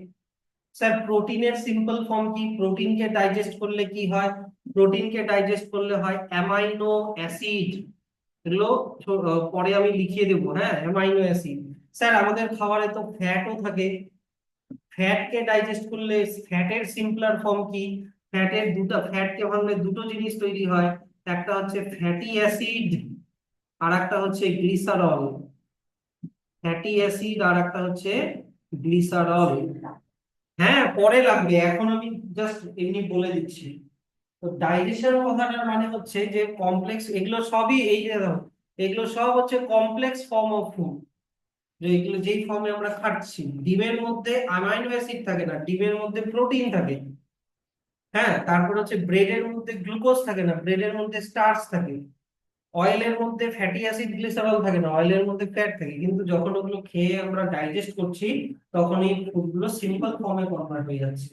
স্যার প্রোটিনের সিম্পল ফর্ম কি? প্রোটিনকে ডাইজেস্ট করলে কি হয়? প্রোটিনকে ডাইজেস্ট করলে হয় অ্যামাইনো অ্যাসিড। এগুলো পরে আমি লিখিয়ে দেবো, হ্যাঁ, অ্যামাইনো অ্যাসিড। স্যার আমাদের খাবারে তো ফ্যাটও থাকে, ফ্যাটকে ডাইজেস্ট করলে ফ্যাটের সিম্পলার ফর্ম কি? ফ্যাটকে ভাঙলে দুটো জিনিস তৈরি হয়, একটা হচ্ছে ফ্যাটি অ্যাসিড আর একটা হচ্ছে গ্লিসারল। ফ্যাটি অ্যাসিড আর একটা হচ্ছে গ্লিসারল। হ্যাঁ পরে লাগবে, এখন আমি জাস্ট এমনি বলে দিচ্ছি। তো ডাইজেশন কথাটার মানে হচ্ছে যে কমপ্লেক্স, এগুলো সবই এই যে দেখো, এগুলো সব হচ্ছে কমপ্লেক্স ফর্ম অফ ফুড, যে এগুলো যেই ফর্মে আমরা খাচ্ছি। ডিমের মধ্যে অ্যামাইনো অ্যাসিড থাকে না, ডিমের মধ্যে প্রোটিন থাকে। হ্যাঁ, তারপর হচ্ছে ব্রেডের মধ্যে গ্লুকোজ থাকে না, ব্রেডের মধ্যে স্টার্চ থাকে। অয়েলের মধ্যে ফ্যাটি অ্যাসিড গ্লিসারল থাকে না, অয়েলের মধ্যে ফ্যাট থাকে। কিন্তু যখন ওগুলো খেয়ে আমরা ডাইজেস্ট করছি, তখন এই ফুডগুলো সিম্পল ফর্মে কনভার্ট হয়ে যাচ্ছে।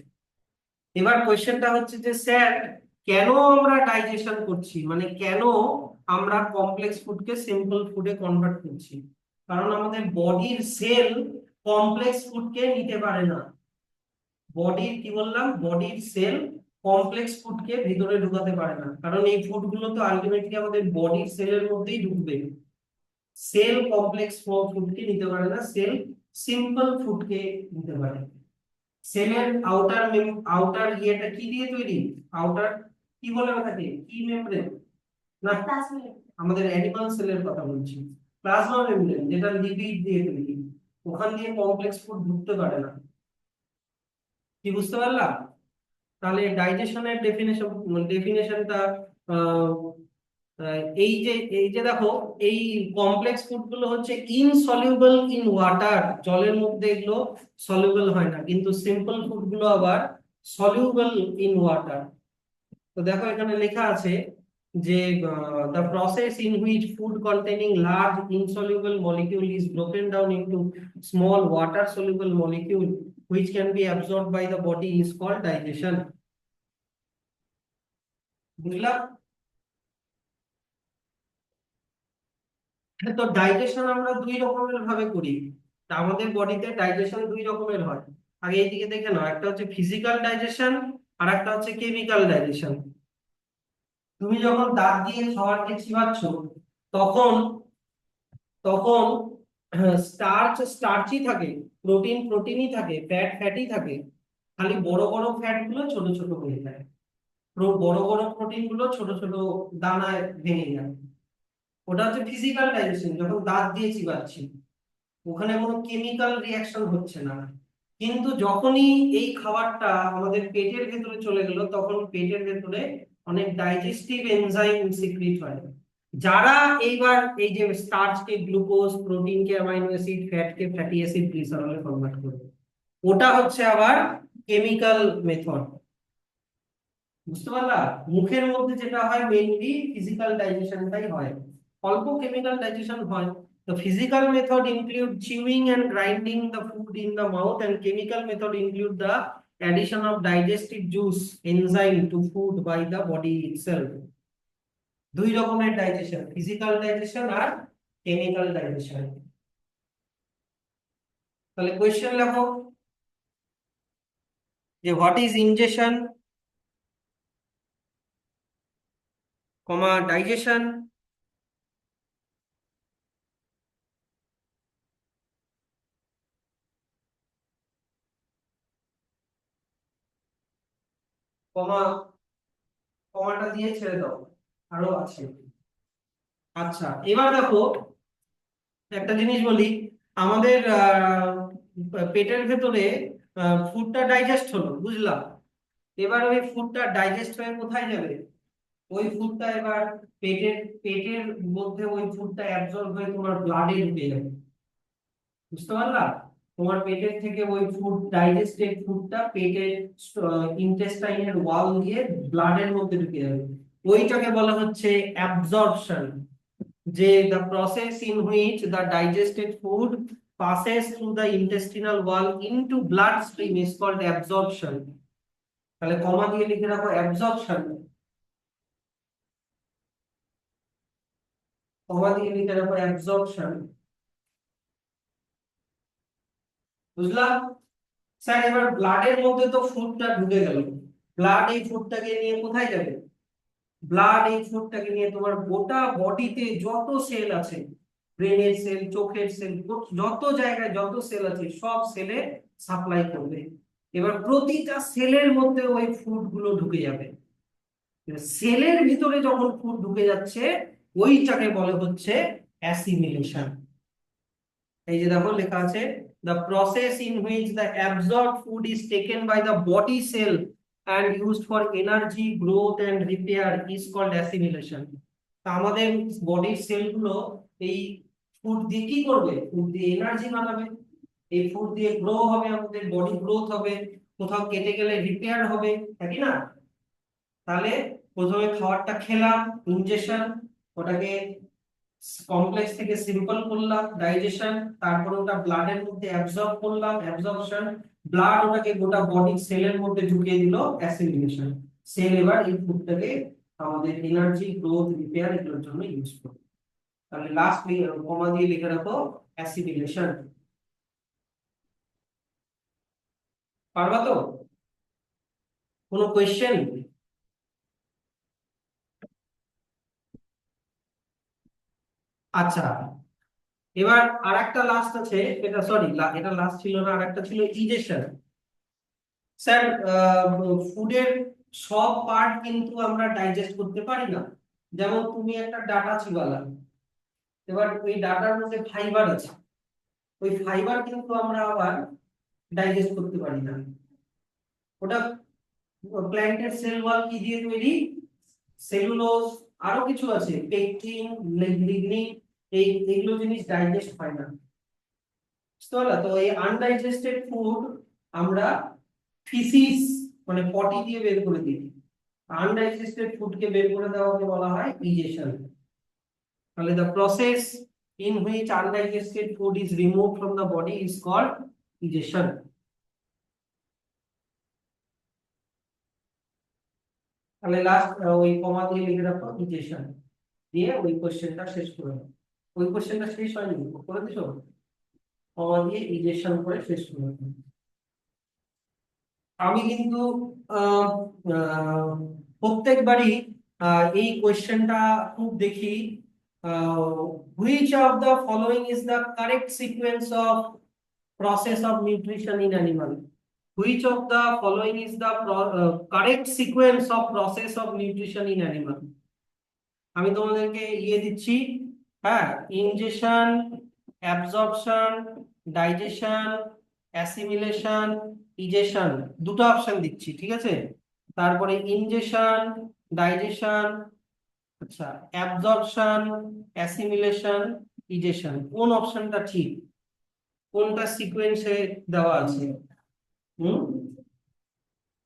এবার কোয়েশ্চেনটা হচ্ছে যে স্যার কেন আমরা ডাইজেশন করছি, মানে কেন আমরা কমপ্লেক্স ফুডকে সিম্পল ফুডে কনভার্ট করছি? কারণ আমাদের বডির সেল কমপ্লেক্স ফুডকে নিতে পারে না। বডির কি বললাম, বডির সেল কমপ্লেক্স ফুডকে ভিতরে ঢুকাতে পারে না, কারণ এই ফুডগুলো তো আলটিমেটলি আমাদের বডির সেলের মধ্যেই ঢুকবে। সেল কমপ্লেক্স ফুডকে নিতে পারে না, সেল সিম্পল ফুডকে নিতে পারে। সেলের আউটার ইয়েটা কি দিয়ে তৈরি? আউটার কি বলে ওটাকে, কি মেমব্রেন না, আমাদের অ্যানিমাল সেলের কথা বলছি। প্লাজমা মেমব্রেন, যেটা লিপিড দিয়ে তৈরি, ওখান দিয়ে কমপ্লেক্স ফুড ঢুকতে পারে না। কি বুঝতে পারলাম? তাহলে ডাইজেশনের ডেফিনেশনটা এই যে দেখো, এই কমপ্লেক্স ফুড গুলো হচ্ছে ইনসলিউবল ইন ওয়াটার, জলের মধ্যে এগুলো সলিউবল হয় না, কিন্তু সিম্পল ফুড গুলো আবার সলিউবল ইন ওয়াটার। তো দেখো এখানে লেখা আছে যে the process in which food containing large insoluble molecule is broken down into small water soluble molecule which can be absorbed by the body is called digestion. বুঝলাম? তো ডাইজেশন আমরা দুই রকমের ভাবে করি। তা আমাদের বডিতে ডাইজেশন দুই রকমের হয়। আগে এইদিকে দেখে নাও, একটা হচ্ছে ফিজিক্যাল ডাইজেশন আর একটা হচ্ছে কেমিক্যাল ডাইজেশন। তুমি যখন দাঁত দিয়ে খাবারকে চিবাচ্ছ, তখন তখন স্টার্চই থাকে, প্রোটিন প্রোটিনই থাকে, ফ্যাট ফ্যাটই থাকে। খালি বড় বড় ফ্যাট গুলো ছোট ছোট হয়ে যায়, বড় বড় প্রোটিন গুলো ছোট ছোট দানায় ভেঙে যায়। ওটা হচ্ছে ফিজিক্যাল ডাইজেশন, যখন দাঁত দিয়ে চিবাচ্ছি ওখানে কোনো কেমিক্যাল রিয়াকশন হচ্ছে না। কিন্তু যখনই এই খাবারটা আমাদের পেটের ভেতরে চলে গেল, তখন পেটের ভেতরে অনেক ডাইজেস্টিভ এনজাইম সিক্রিট হয়, যারা এইবার এই যে স্টার্চকে গ্লুকোজ, প্রোটিনকে অ্যামাইনো অ্যাসিড, ফ্যাটকে ফ্যাটি অ্যাসিড, গ্লিসারলে কনভার্ট করবে। ওটা হচ্ছে আবার কেমিক্যাল মেথড। বুঝতে পারলা? মুখের মধ্যে যেটা হয় মেইনলি ফিজিক্যাল ডাইজেশনটাই হয়, অল্প কেমিক্যাল ডাইজেশন হয়। The physical method include chewing and grinding the food in the mouth, and chemical method include the addition of digestive juice enzyme to food by the body itself. দুই রকমের digestion, physical digestion আর chemical digestion. তাহলে question লেখো যে what is ingestion, comma digestion, comma, কমাটা দিয়ে ছেড়ে দাও, আরো আছে। আচ্ছা, এবার দেখো একটা জিনিস বলি, আমাদের পেটের ভেতরে ফুডটা ডাইজেস্ট হলো, বুঝলাম। এবার ওই ফুডটা ডাইজেস্ট হয়ে কোথায় যাবে? ওই ফুডটা এবার পেটের পেটের মধ্যে ওই ফুডটা অ্যাবজর্ব হয়ে তোমার ব্লাডে ঢুকে যাবে। বুঝতে পারলা? তোমার পেটের থেকে ওই ফুড, ডাইজেস্টেড ফুডটা পেটের ইন্টেস্টাইনের ওয়াল দিয়ে ব্লাডের মধ্যে ঢুকে যাবে। ওইটাকে বলা হচ্ছে অ্যাবজর্পশন। যে the process in which the digested food passes through the intestinal wall into bloodstream is called absorption. তাহলে কমা দিয়ে লিখে রাখো অ্যাবজর্পশন, কমা দিয়ে লিখে রাখো অ্যাবজর্পশন। বুঝলাম? স্যার এবার ব্লাডের মধ্যে তো ফুডটা ঢুকে গেল, ব্লাড এই ফুডটাকে নিয়ে কোথায় যাবে? ব্লাড এই ফুডটাকে নিয়ে তোমার গোটা বডিতে যত সেল আছে, ব্রেনের সেল, চোখের সেল, যত জায়গায় যত সেল আছে সব সেলে সাপ্লাই করবে। এবার প্রতিটা সেলের মধ্যে ওই ফুড গুলো ঢুকে যাবে। সেলের ভিতরে যখন ফুড ঢুকে যাচ্ছে ওইটাকে বলে হচ্ছে অ্যাসিমিলেশন। এই যে দেখো লেখা আছে, the process in which the absorbed food is taken by the body cell and used for energy, growth and repair is called assimilation. তা আমাদের বডির সেলগুলো এই ফুড দিয়ে কি করবে? ফুড দিয়ে এনার্জি বানাবে, এই ফুড দিয়ে গ্রো হবে, আমাদের বডি গ্রোথ হবে, কোথাও কেটে গেলে রিপেয়ার হবে, তাই না? তাহলে প্রথমে খাবারটা খেলাম, ইনজেকশন, ওটাকে কমপ্লেক্স থেকে সিম্পল করলাম, ডাইজেশন, তারপর ওটা ব্লাডের মধ্যে অ্যাবজর্ব করলাম, অ্যাবজর্পশন, ব্লাড ওটাকে গোটা বডি সেলের মধ্যে ঢুকিয়ে দিল, অ্যাসিমিলেশন। সেল এবার এই ফুডটাকে আমাদের এনার্জি, গ্রোথ, রিপেয়ার এগুলোর জন্য ইউজ করবে। তাহলে লাস্ট কমা দিয়ে লিখে রাখো অ্যাসিমিলেশন। পারবা তো? কোনো কোয়েশ্চেন? আচ্ছা, এবার আরেকটা লাস্ট আছে, এটা সরি এটা লাস্ট ছিল না, আরেকটা ছিল ইজেশন। স্যার ফুডের সব পার্ট কিন্তু আমরা ডাইজেস্ট করতে পারি না। যেমন তুমি একটা ডাটা চিবালা, এবার ওই ডাটার মধ্যে ফাইবার আছে, ওই ফাইবার কিন্তু আমরা আবার ডাইজেস্ট করতে পারি না। ওটা প্ল্যান্টের সেল ওয়াল কি দিয়ে তৈরি? সেলুলোজ, আরো কিছু আছে, পেকটিন, লিগনিন, এইগুলো জিনিস ডাইজেস্ট হয় না। বুঝতে পারলা? তো এই আনডাইজেস্টেড ফুড আমরা ফিসিস মানে পটি দিয়ে বের করে দিই। আনডাইজেস্টেড ফুডকে বের করে দেওয়াকে বলা হয় ইজেশন। তাহলে the process in which undigested food is removed from the body is called digestion. তাহলে লাস্ট ওই কমা দিয়ে লিখে রাখো digestion, দিয়ে ওই কোশ্চেনটা শেষ করে দাও। ওই কোশ্চেনটা শেষ হয়নি, করে দিছো? কমা দিয়ে digestion করে শেষ করে দাও। আমি কিন্তু আহ, আহ, প্রত্যেকবারই এই কোশ্চেনটা খুব দেখি, which of the following is the correct sequence of process of nutrition in animal? Which of the following is the correct sequence of process of nutrition in animal? আমি তোমাদেরকে ইয়ে দিচ্ছি, হ্যাঁ, ইনজেকশন, অ্যাবজর্পশন, ডাইজেশন, অ্যাসিমিলেশন, ইজেশন, দুটো option দিচ্ছি, ঠিক আছে? তারপরে ইনজেশন, ডাইজেশন, আচ্ছা অ্যাবজর্পশন, অ্যাসিমিলেশন, ইজেশন। কোন অপশনটা ঠিক, কোনটা সিকোয়েন্সে দেওয়া আছে? হুম,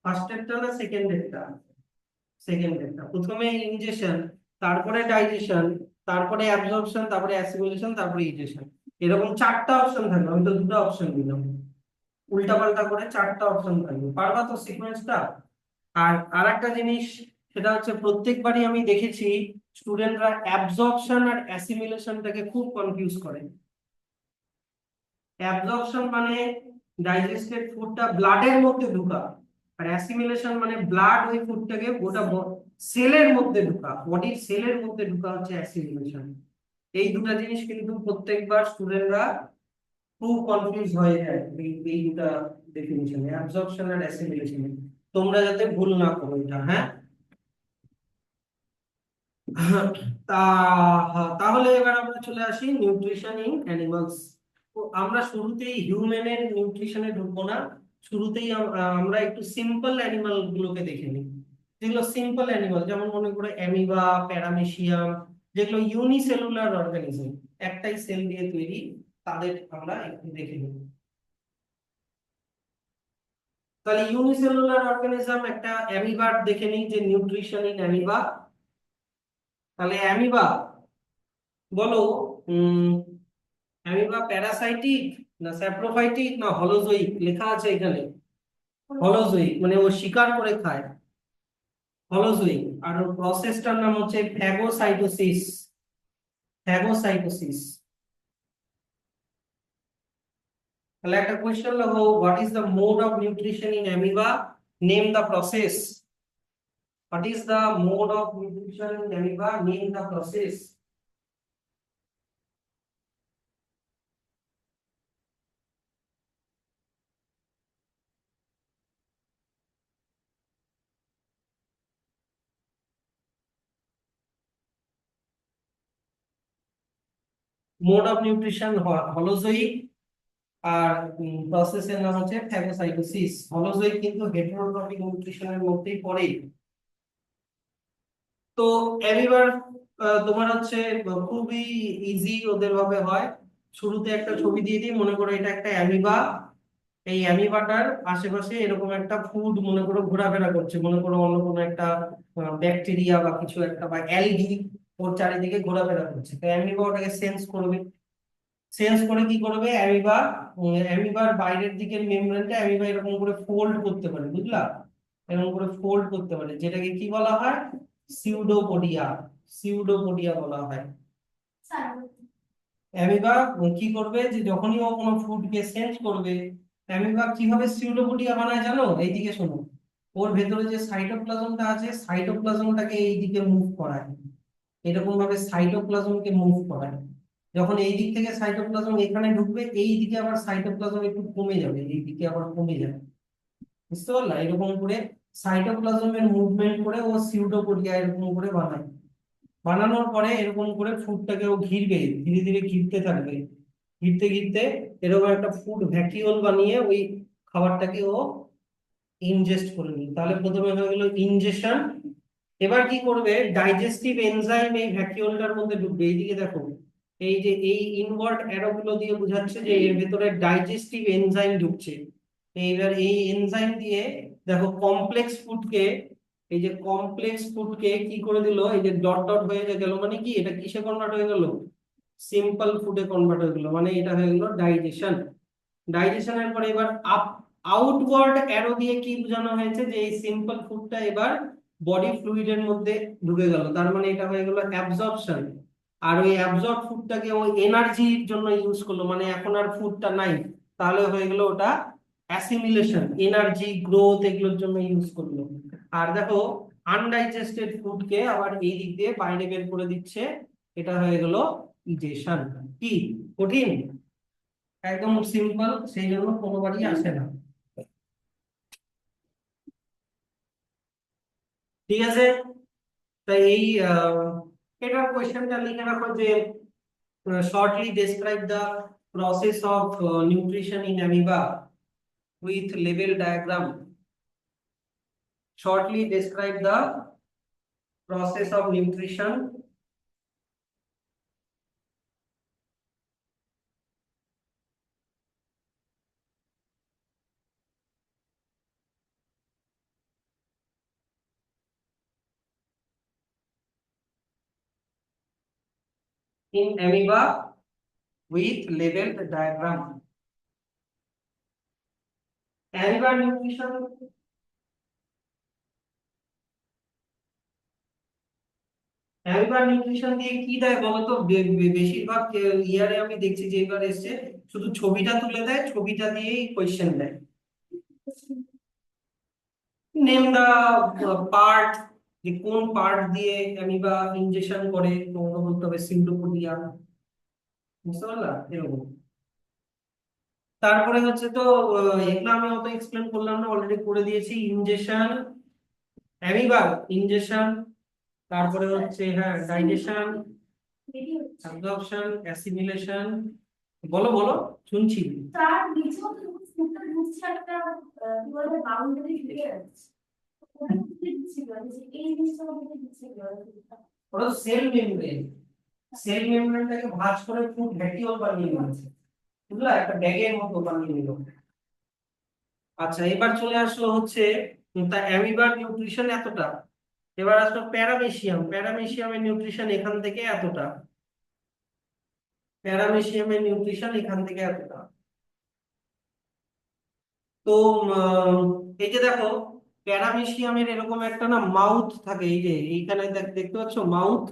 ফার্স্টেরটা না সেকেন্ডেরটা? সেকেন্ডেরটা। প্রথমে ইনজেশন, তারপরে ডাইজেশন, তারপরে অ্যাবজর্পশন, তারপরে অ্যাসিমিলেশন, তারপরে ইজেশন। এরকম চারটা অপশন থাকবে, আমি তো দুটো অপশন দিলাম। উল্টা পাল্টা করে চারটা অপশন থাকবে, পারবা তো সিকোয়েন্সটা? আর আরেকটা জিনিস, সেটা হচ্ছে প্রত্যেকবারই আমি দেখেছি স্টুডেন্টরা অ্যাবজর্পশন আর অ্যাসিমিলেশনটাকে খুব কনফিউজ করে। অ্যাবজর্পশন মানে ডাইজেস্টেড ফুডটা ব্লাডের মধ্যে ঢোকা, আর অ্যাসিমিলেশন মানে ব্লাড ওই ফুডটাকে গোটা সেলের মধ্যে ঢোকা, বডির সেলের মধ্যে ঢোকা হচ্ছে অ্যাসিমিলেশন। এই দুটো জিনিস কিন্তু প্রত্যেকবার স্টুডেন্টরা খুব কনফিউজ হয়ে যায় এই দুটা ডেফিনিশনে, অ্যাবজর্পশন আর অ্যাসিমিলেশন। তোমরা যাতে ভুল না করো এটা, হ্যাঁ। তা তাহলে এবার আমরা চলে আসি নিউট্রিশন ইন অ্যানিমালস। আমরা শুরুতেই হিউম্যানের নিউট্রিশনে ঢুকবো না, শুরুতেই আমরা একটু সিম্পল অ্যানিমাল গুলোকে দেখে নিই। যেগুলো সিম্পল অ্যানিমাল, যেমন মনে করো অ্যামিবা, প্যারামেসিয়াম, যেগুলো ইউনিসেলুলার অর্গানিজম, একটাই সেল দিয়ে তৈরি, তাদের আমরা একটু দেখে নিই। তাহলে ইউনিসেলুলার অর্গানিজম একটা অ্যামিবার দেখে নিই, যে নিউট্রিশন ইন অ্যামিবা। তাহলে অ্যামিবা বলো, অ্যামিবা প্যারাসাইটিক না স্যাপ্রোফাইটিক না হলোজোয়িক? লেখা আছে এখানে হলোজোয়িক, মানে ও শিকার করে খায়, হলোজোয়িক। আর ওর প্রসেসটার নাম হচ্ছে ফ্যাগোসাইটোসিস। ফ্যাগোসাইটোসিস। তাহলে একটা কোশ্চেন লাগো, what is the mode of nutrition in amoeba, name the process. What is the mode of nutrition in amoeba, name the process. Mode of nutrition holozoic, আর প্রসেসের নাম হচ্ছে ফ্যাগোসাইটোসিস। হলোজোয়িক কিন্তু হেটারোট্রফিক নিউট্রিশনের মধ্যেই পড়ে। তো অ্যামিবার তোমার হচ্ছে খুবই ইজি ওদের ভাবে হয়। শুরুতে একটা ছবি দিয়ে দিই, মনে করো এটা একটা অ্যামিবা। এই অ্যামিবাটার আশেপাশে এরকম একটা ফুড মনে করো ঘোরাফেরা করছে, মনে করো অন্য কোনো একটা ব্যাকটেরিয়া বা কিছু একটা বা অ্যালগি ওর চারিদিকে ঘোরাফেরা করছে। তো অ্যামিবা ওটাকে সেন্স করবে, সেন্স করে কি করবে অ্যামিবা, অ্যামিবার বাইরের দিকের মেমব্রেনটা অ্যামিবা এরকম করে ফোল্ড করতে পারে, বুঝলা? এরকম করে ফোল্ড করতে পারে, যেটাকে কি বলা হয়? সিউডোপোডিয়া। সিউডোপোডিয়া বলা হয়। অ্যামিবা কি করবে, যে যখনই ও কোনো ফুডকে সেন্স করবে, অ্যামিবা কিভাবে সিউডোপোডিয়া বানায় জানো? এইদিকে শোনো, ওর ভেতরে যে সাইটোপ্লাজমটা আছে, সাইটোপ্লাজমটাকে এইদিকে মুভ করায়, এরকম ভাবে সাইটোপ্লাজমকে মুভ করায়। যখন এই দিক থেকে সাইটোপ্লাজম এখানে ঢুকবে, এই দিকে আবার সাইটোপ্লাজম একটু কমে যাবে, এই দিকে আবার কমে যাবে, বুঝতে পারলা? এরকম করে সাইটোপ্লাজমের মুভমেন্ট করে ও সিউডোপোডিয়া এরকম করে বানায়। বানানোর পরে এরকম করে ফুডটাকে ও ঘিরবে, ধীরে ধীরে ঘিরতে থাকবে, ঘিরতে ঘিরতে এরকম একটা ফুড ভ্যাকিউল বানিয়ে ওই খাবারটাকে ও ইনজেস্ট করে নিই। তাহলে প্রথমে হয়ে গেল ইনজেশন। এবার কি করবে, ডাইজেস্টিভ এনজাইম এই ভ্যাকিউলটার মধ্যে ঢুকবে। এইদিকে দেখো, এই যে এই ইনওয়ার্ড অ্যারো গুলো দিয়ে বোঝাচ্ছে যে এর ভেতরে ডাইজেস্টিভ এনজাইম ঢুকছে। এইবার এই এনজাইম দিয়ে দেখো কমপ্লেক্স ফুডকে, এই যে কমপ্লেক্স ফুডকে কি করে দিল, এই যে ডট ডট হয়ে গেল, মানে কি এটা কিসে কনভার্ট হয়ে গেল? সিম্পল ফুডে কনভার্ট হয়ে গেল, মানে এটা হয়ে গেল ডাইজেশন। ডাইজেশনের পরে এবার আপ আউটওয়ার্ড অ্যারো দিয়ে কি বোঝানো হয়েছে, যে এই সিম্পল ফুডটা এবার বডি ফ্লুইডের মধ্যে ঢুকে গেল, তার মানে এটা হয়ে গেল অ্যাবজর্পশন। আর ওই অ্যাবজর্ব ফুডটাকে ওই এনার্জির জন্য ইউজ করলো, মানে এখন আর ফুডটা নাই, তাহলে হয়ে গেল ওটা অ্যাসিমিলেশন, এনার্জি গ্রোথ এগুলোর জন্য ইউজ করলো। আর দেখো আনডাইজেস্টেড ফুডকে আবার এই দিক দিয়ে বাইরে বের করে দিচ্ছে, এটা হয়ে গেল ইজেশন। কি কঠিন? একদম সিম্পল, সেই জন্য কোনোবারই আসে না। ঠিক আছে, তাই এই এটা কোয়েশ্চেনটা লিখে রাখো যে shortly describe the process of nutrition in amoeba with level diagram. Shortly describe the process of nutrition in amoeba with labeled diagram. Amoeba nutrition, অ্যামিবার নিউট্রিশন দিয়ে কি দেয় বলতো? বেশিরভাগ ইয়ারে আমি দেখছি যে এবার এসছে শুধু ছবিটা তুলে দেয়, ছবিটা দিয়েই কোয়েশ্চেন দেয়। নেম দা পার্ট, যে কোন পার্ট দিয়ে অ্যামিবা ইনজেকশন করে, তোমাকে বলতে হবে সিউডোপোডিয়া, বুঝতে পারলা এরকম। তারপরে হচ্ছে তো এগুলো আমি অত এক্সপ্লেন করলাম না, অলরেডি করে দিয়েছি। ইনজেকশন, অ্যামিবার ইনজেকশন, তারপরে হচ্ছে হ্যাঁ ডাইজেশন, অ্যাবজর্পশন, অ্যাসিমিলেশন। বলো বলো, শুনছি।
তার নিচেও তো ফুডটা ঢুকছে একটা কি বলে বাউন্ডারি দিয়ে আছে, ওটা কি ছিল যে এই জিনিসটা আমাকে দিচ্ছে
ওটা সেল মেমব্রেন, সেল মেমব্রেনটাকে ভাঁজ করে ফুড ভ্যাকিউল বানিয়ে নিয়েছে, বুঝলা, একটা ব্যাগের মতো বানিয়ে নিল। আচ্ছা, এবার চলে আসলো হচ্ছে তা অ্যামিবার নিউট্রিশন এতটা। এবার আসলো প্যারামেসিয়াম, প্যারামেসিয়ামের নিউট্রিশন এখান থেকে এতটা, প্যারামেসিয়ামের নিউট্রিশন এখান থেকে এতটা। তো এই যে দেখো প্যারামেসিয়ামের এরকম একটা না মাউথ থাকে, এই যে এইখানে দেখতে পাচ্ছ মাউথ,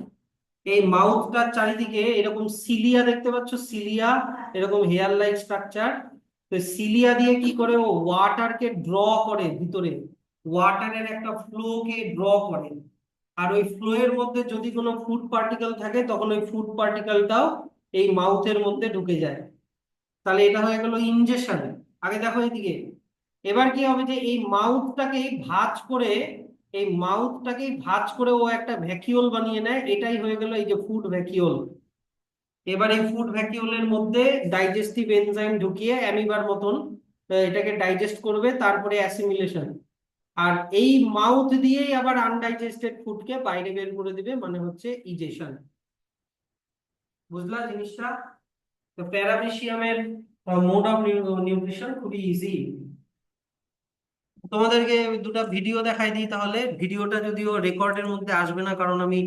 এই মাউথটার চারিদিকে এরকম সিলিয়া দেখতে পাচ্ছ, সিলিয়া এরকম হেয়ার লাইক স্ট্রাকচার। তো সিলিয়া দিয়ে কি করে ও ওয়াটারকে ড্র করে ভিতরে, ওয়াটারের একটা ফ্লো কে ড্র করে। আর ওই ফ্লো এর মধ্যে যদি কোনো ফুড পার্টিকেল থাকে তখন ওই ফুড পার্টিকেলটাও এই মাউথের মধ্যে ঢুকে যায়। তাহলে এটা হয়ে গেল ইনজেকশন। আগে দেখো এদিকে, এবার কি হবে যে এই মাউথটাকে ভাঁজ করে, এই মাউথটাকে ভাঁজ করে ও একটা ভ্যাকিউল বানিয়ে নেয়, এটাই হয়ে গেল এই যে ফুড ভ্যাকিউল। এবার এই ফুড ভ্যাকিউলের মধ্যে ডাইজেস্টিভ এনজাইম ঢুকিয়ে অ্যামিবার মতন এটাকে ডাইজেস্ট করবে, তারপরে অ্যাসিমিলেশন। আর এই মাউথ দিয়েই আবার আনডাইজেস্টেড ফুডকে বাইরে বের করে দিবে, মানে হচ্ছে ইজেশন। বুঝলা জিনিসটা? তো প্যারামেসিয়ামের মোড অফ নিউট্রিশন খুবই ইজি। তোমাদেরকে দুটো ভিডিও দেখাই দিই তাহলে। ভিডিওটা যদিও রেকর্ডের মধ্যে আসবে না, কারণ আমি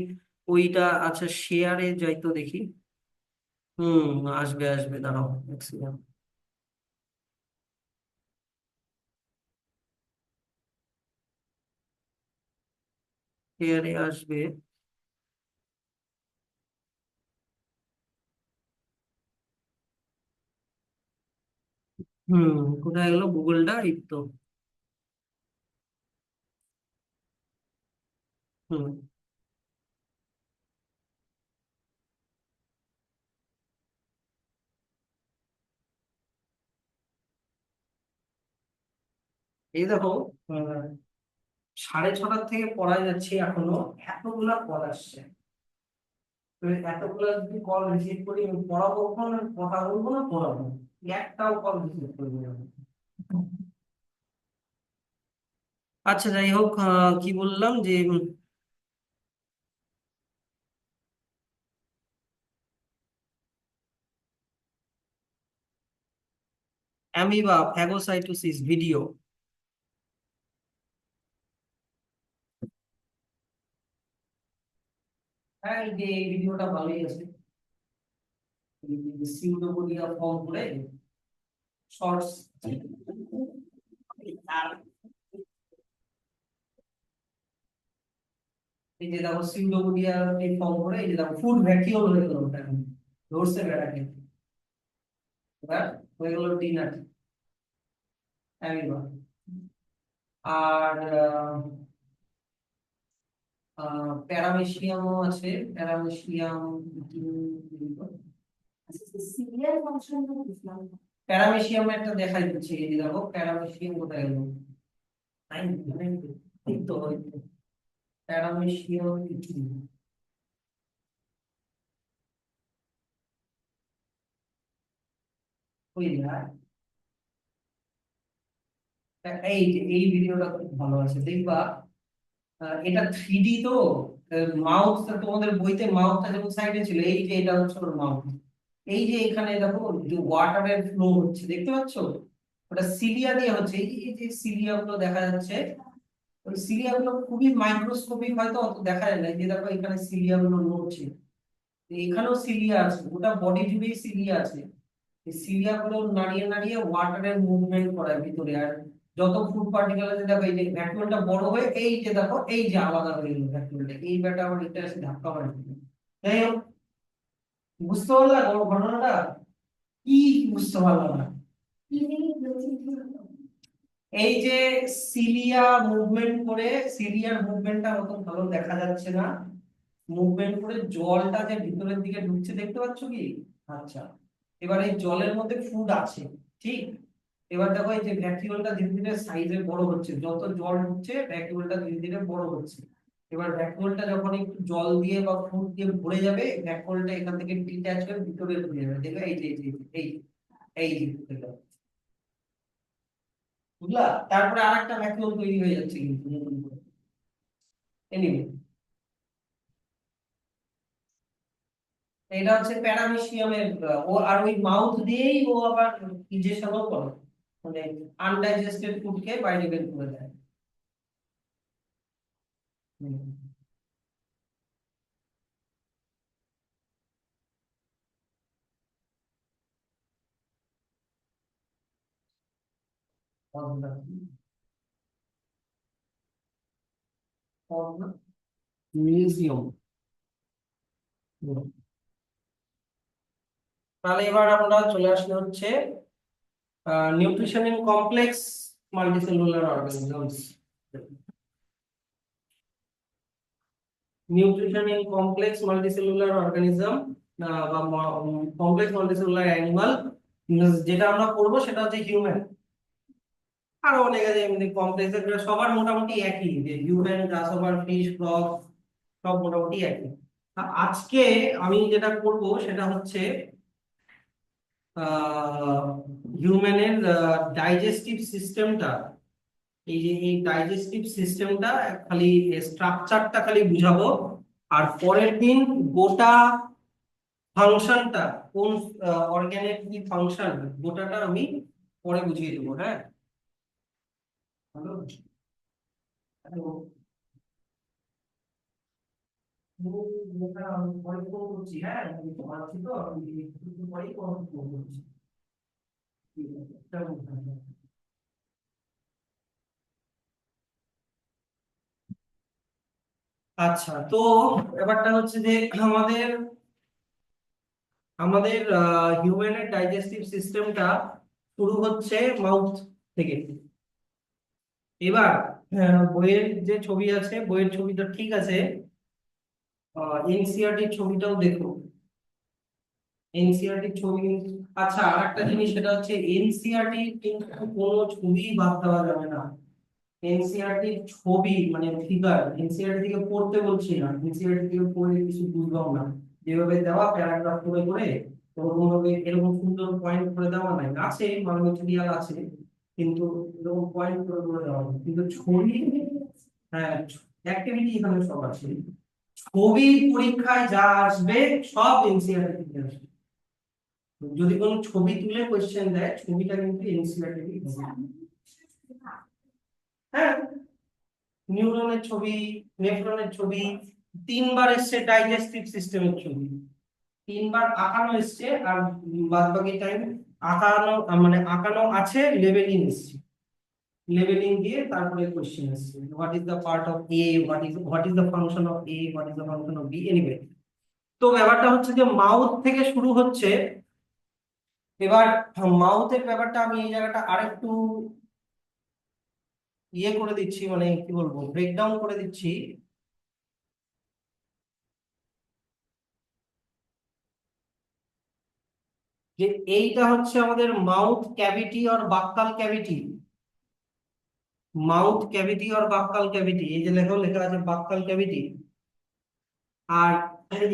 ওইটা, আচ্ছা শেয়ারে যাই তো দেখি। আসবে আসবে, দাঁড়াও ম্যাক্সিমাম শেয়ারে আসবে। কোথায় গেল গুগলটা, এই তো। হুম এই দেখো, আহ, 6:30 থেকে পড়ায় যাচ্ছে এখনো, এতগুলা কল আসছে। তো এতগুলা যদি কল রিসিভ করি, আমি পড়াবো কখন, কথা বলবো না পড়াবো, একটাও কল রিসিভ করবো না। আচ্ছা যাই হোক, কি বললাম যে অ্যামিবা ফ্যাগোসাইটোসিস ভিডিও। হ্যাঁ, এই যে এই ভিডিওটা ভালোই আছে। সিউডোপোডিয়া ফর্ম করে শর্টস। আর এই যে দেখো সিউডোপোডিয়া ফর্ম করে, এই যে দেখো ফুড ভ্যাকিউল হয়ে গেল, ওটা এখন ধরছে বেড়াকে। এবার হয়ে গেল ডিনার অ্যামিবা। আর প্যারামেসিয়ামও আছে, প্যারামেসিয়াম।
সিরিয়াল ফাংশন বুঝলাম।
প্যারামেসিয়াম একটা দেখাই দিচ্ছি, এই যে দেখো প্যারামেসিয়াম কোথায় গেল। এই তো প্যারামেসিয়াম কি, ওই না, এই যে এই ভিডিওটা খুব ভালো আছে দেখবা। এটা 3D তো, মাউথ তোমাদের বইতে মাউথটা যেমন সাইডে ছিল, এই যে এটা হচ্ছে ওর মাউথ। এই যে এখানে দেখো যে ওয়াটারের ফ্লো হচ্ছে দেখতে পাচ্ছ, ওটা সিলিয়া দিয়ে হচ্ছে। এই যে সিলিয়া গুলো দেখা যাচ্ছে, ওই সিলিয়া গুলো খুবই মাইক্রোস্কোপিক, হয়তো অত দেখা যায় না। এই যে দেখো এখানে সিলিয়া গুলো নড়ছে, এখানেও সিলিয়া আছে, গোটা বডি জুড়েই সিলিয়া আছে। এই সিলিয়া গুলো নাড়িয়ে নাড়িয়ে ওয়াটারের মুভমেন্ট করায় ভিতরে। আর যত ফুড পার্টিকেল আছে দেখো, এই যে ভ্যাকুয়ামটা বড় হয়ে এই যে দেখো এই যে আলাদা হয়ে গেল ভ্যাকুয়ামটা, এই ব্যাটা আবার এটা এসে ধাক্কা মারে। যাই হোক, বুঝতে পারলা ঘটনাটা কি? বুঝতে পারলাম না।
কি জিনিস বলছি?
এই যে সিলিয়া মুভমেন্ট করে, সিলিয়ার মুভমেন্টটা অত ভালো দেখা যাচ্ছে না, মুভমেন্ট করে জলটা যে ভিতরের দিকে ঢুকছে দেখতে পাচ্ছ কি? আচ্ছা, এবার এই জলের মধ্যে ফুড আছে, ঠিক। এবার দেখো এই যে ভ্যাকুয়ামটা ধীরে ধীরে সাইজে বড় হচ্ছে, যত জল ঢুকছে ভ্যাকুয়ামটা ধীরে ধীরে বড় হচ্ছে। এবার ভ্যাকুয়ামটা যখন একটু জল দিয়ে বা ফুড দিয়ে ভরে যাবে, ভ্যাকুয়ামটা এখান থেকে ডিট্যাচ হয়ে ভিতরে ঢুকে যাবে। দেখবে এই যে এই এই যে ঢুকে যাবে, বুঝলা? তারপরে আরেকটা ভ্যাকুয়াম তৈরি হয়ে যাচ্ছে কিন্তু নতুন করে। এনিওয়ে, এটা হচ্ছে প্যারামিশিয়ামের ও, আর ওই মাউথ দিয়েই ও আবার ইনজেকশনও করে, মানে আনডাইজেস্টেড ফুডকে বাইরে বের করে দেয়। হুম। মিউজিয়াম। তাহলে এবার আমরা চলে আসলে হচ্ছে nutrition in complex multicellular organisms. Nutrition in complex multicellular organism বা কমপ্লেক্স মাল্টিসেলুলার অ্যানিমাল, যেটা আমরা পড়বো সেটা হচ্ছে হিউম্যান। আরো অনেক আছে এমনি কমপ্লেক্স, সবার মোটামুটি একই, যে হিউম্যান, গ্রাসহপার, ফিশ, ফ্রগ, সব মোটামুটি একই। আজকে আমি যেটা করব সেটা হচ্ছে হিউম্যানের ডাইজেস্টিভ সিস্টেমটা, এই যে এই ডাইজেস্টিভ সিস্টেমটা খালি স্ট্রাকচারটা খালি বুঝাবো। আর পরের দিন গোটা ফাংশনটা, কোন অর্গানের কি ফাংশন, গোটাটা আমি পরে বুঝিয়ে দেবো। হ্যাঁ, হ্যালো, হ্যালো, আমি পরে ফোন করছি। হ্যাঁ, আমি তোমার আছি তো, আমি একটু পরেই ফোন করছি। ঠিক আছে, চলো। আচ্ছা, তো ব্যাপারটা হচ্ছে যে আমাদের আমাদের হিউম্যানের ডাইজেস্টিভ সিস্টেমটা শুরু হচ্ছে মাউথ থেকে। এবার বইয়ের যে ছবি আছে, বইয়ের ছবিটা ঠিক আছে, এনসিইআরটির ছবিটাও দেখো। এনসিইআরটির ছবি আচ্ছা, আর একটা জিনিস সেটা হচ্ছে এনসিইআরটি কিন্তু কোনো ছবি বাদ দেওয়া যাবে না। এনসিইআরটির ছবি মানে ফিগার, এনসিইআরটি থেকে পড়তে বলছি না, এনসিইআরটি থেকে পড়ে কিছু বুঝলাম না, যেভাবে দেওয়া প্যারাগ্রাফ করে করে ওরকম ভাবে এরকম সুন্দর পয়েন্ট করে দেওয়া নাই, আছে মানে মেটেরিয়াল আছে, কিন্তু এরকম পয়েন্ট করে করে দেওয়া নেই। কিন্তু ছবি, হ্যাঁ, অ্যাক্টিভিটি এখানে সব আছে। ছবির পরীক্ষায় যা আসবে সব এনসিইআরটি থেকে আসবে। যদি কোনো ছবি তুলে কোশ্চেন দেয়, ছবিটা কিন্তু এনসিইআরটি থেকে হবে। হ্যাঁ, নিউরনের ছবি, নেফ্রনের ছবি, 3বার এসছে ডাইজেস্টিভ সিস্টেমের ছবি, 3বার আঁকানো এসছে, আর বাদ বাকি টাইম আঁকানো মানে আঁকানো আছে, লেবেলিং এসছে, লেবেলিং দিয়ে তারপরে কোশ্চেন এসছে, what is the part of A, what is the function of A, what is the function of B, anyway. তো ব্যাপারটা হচ্ছে যে মাউথ থেকে শুরু হচ্ছে। এবার মাউথের ব্যাপারটা আমি এই জায়গাটা আরেকটু ইয়ে করে দিচ্ছি, মানে কি বলবো, ব্রেকডাউন করে দিচ্ছি। যে এইটা হচ্ছে আমাদের মাউথ ক্যাভিটি আর বাক্কাল ক্যাভিটি, মাউথ ক্যাভিটি আর বাক্কাল ক্যাভিটি, এই যে লেখা লেখা আছে বাক্কাল ক্যাভিটি। আর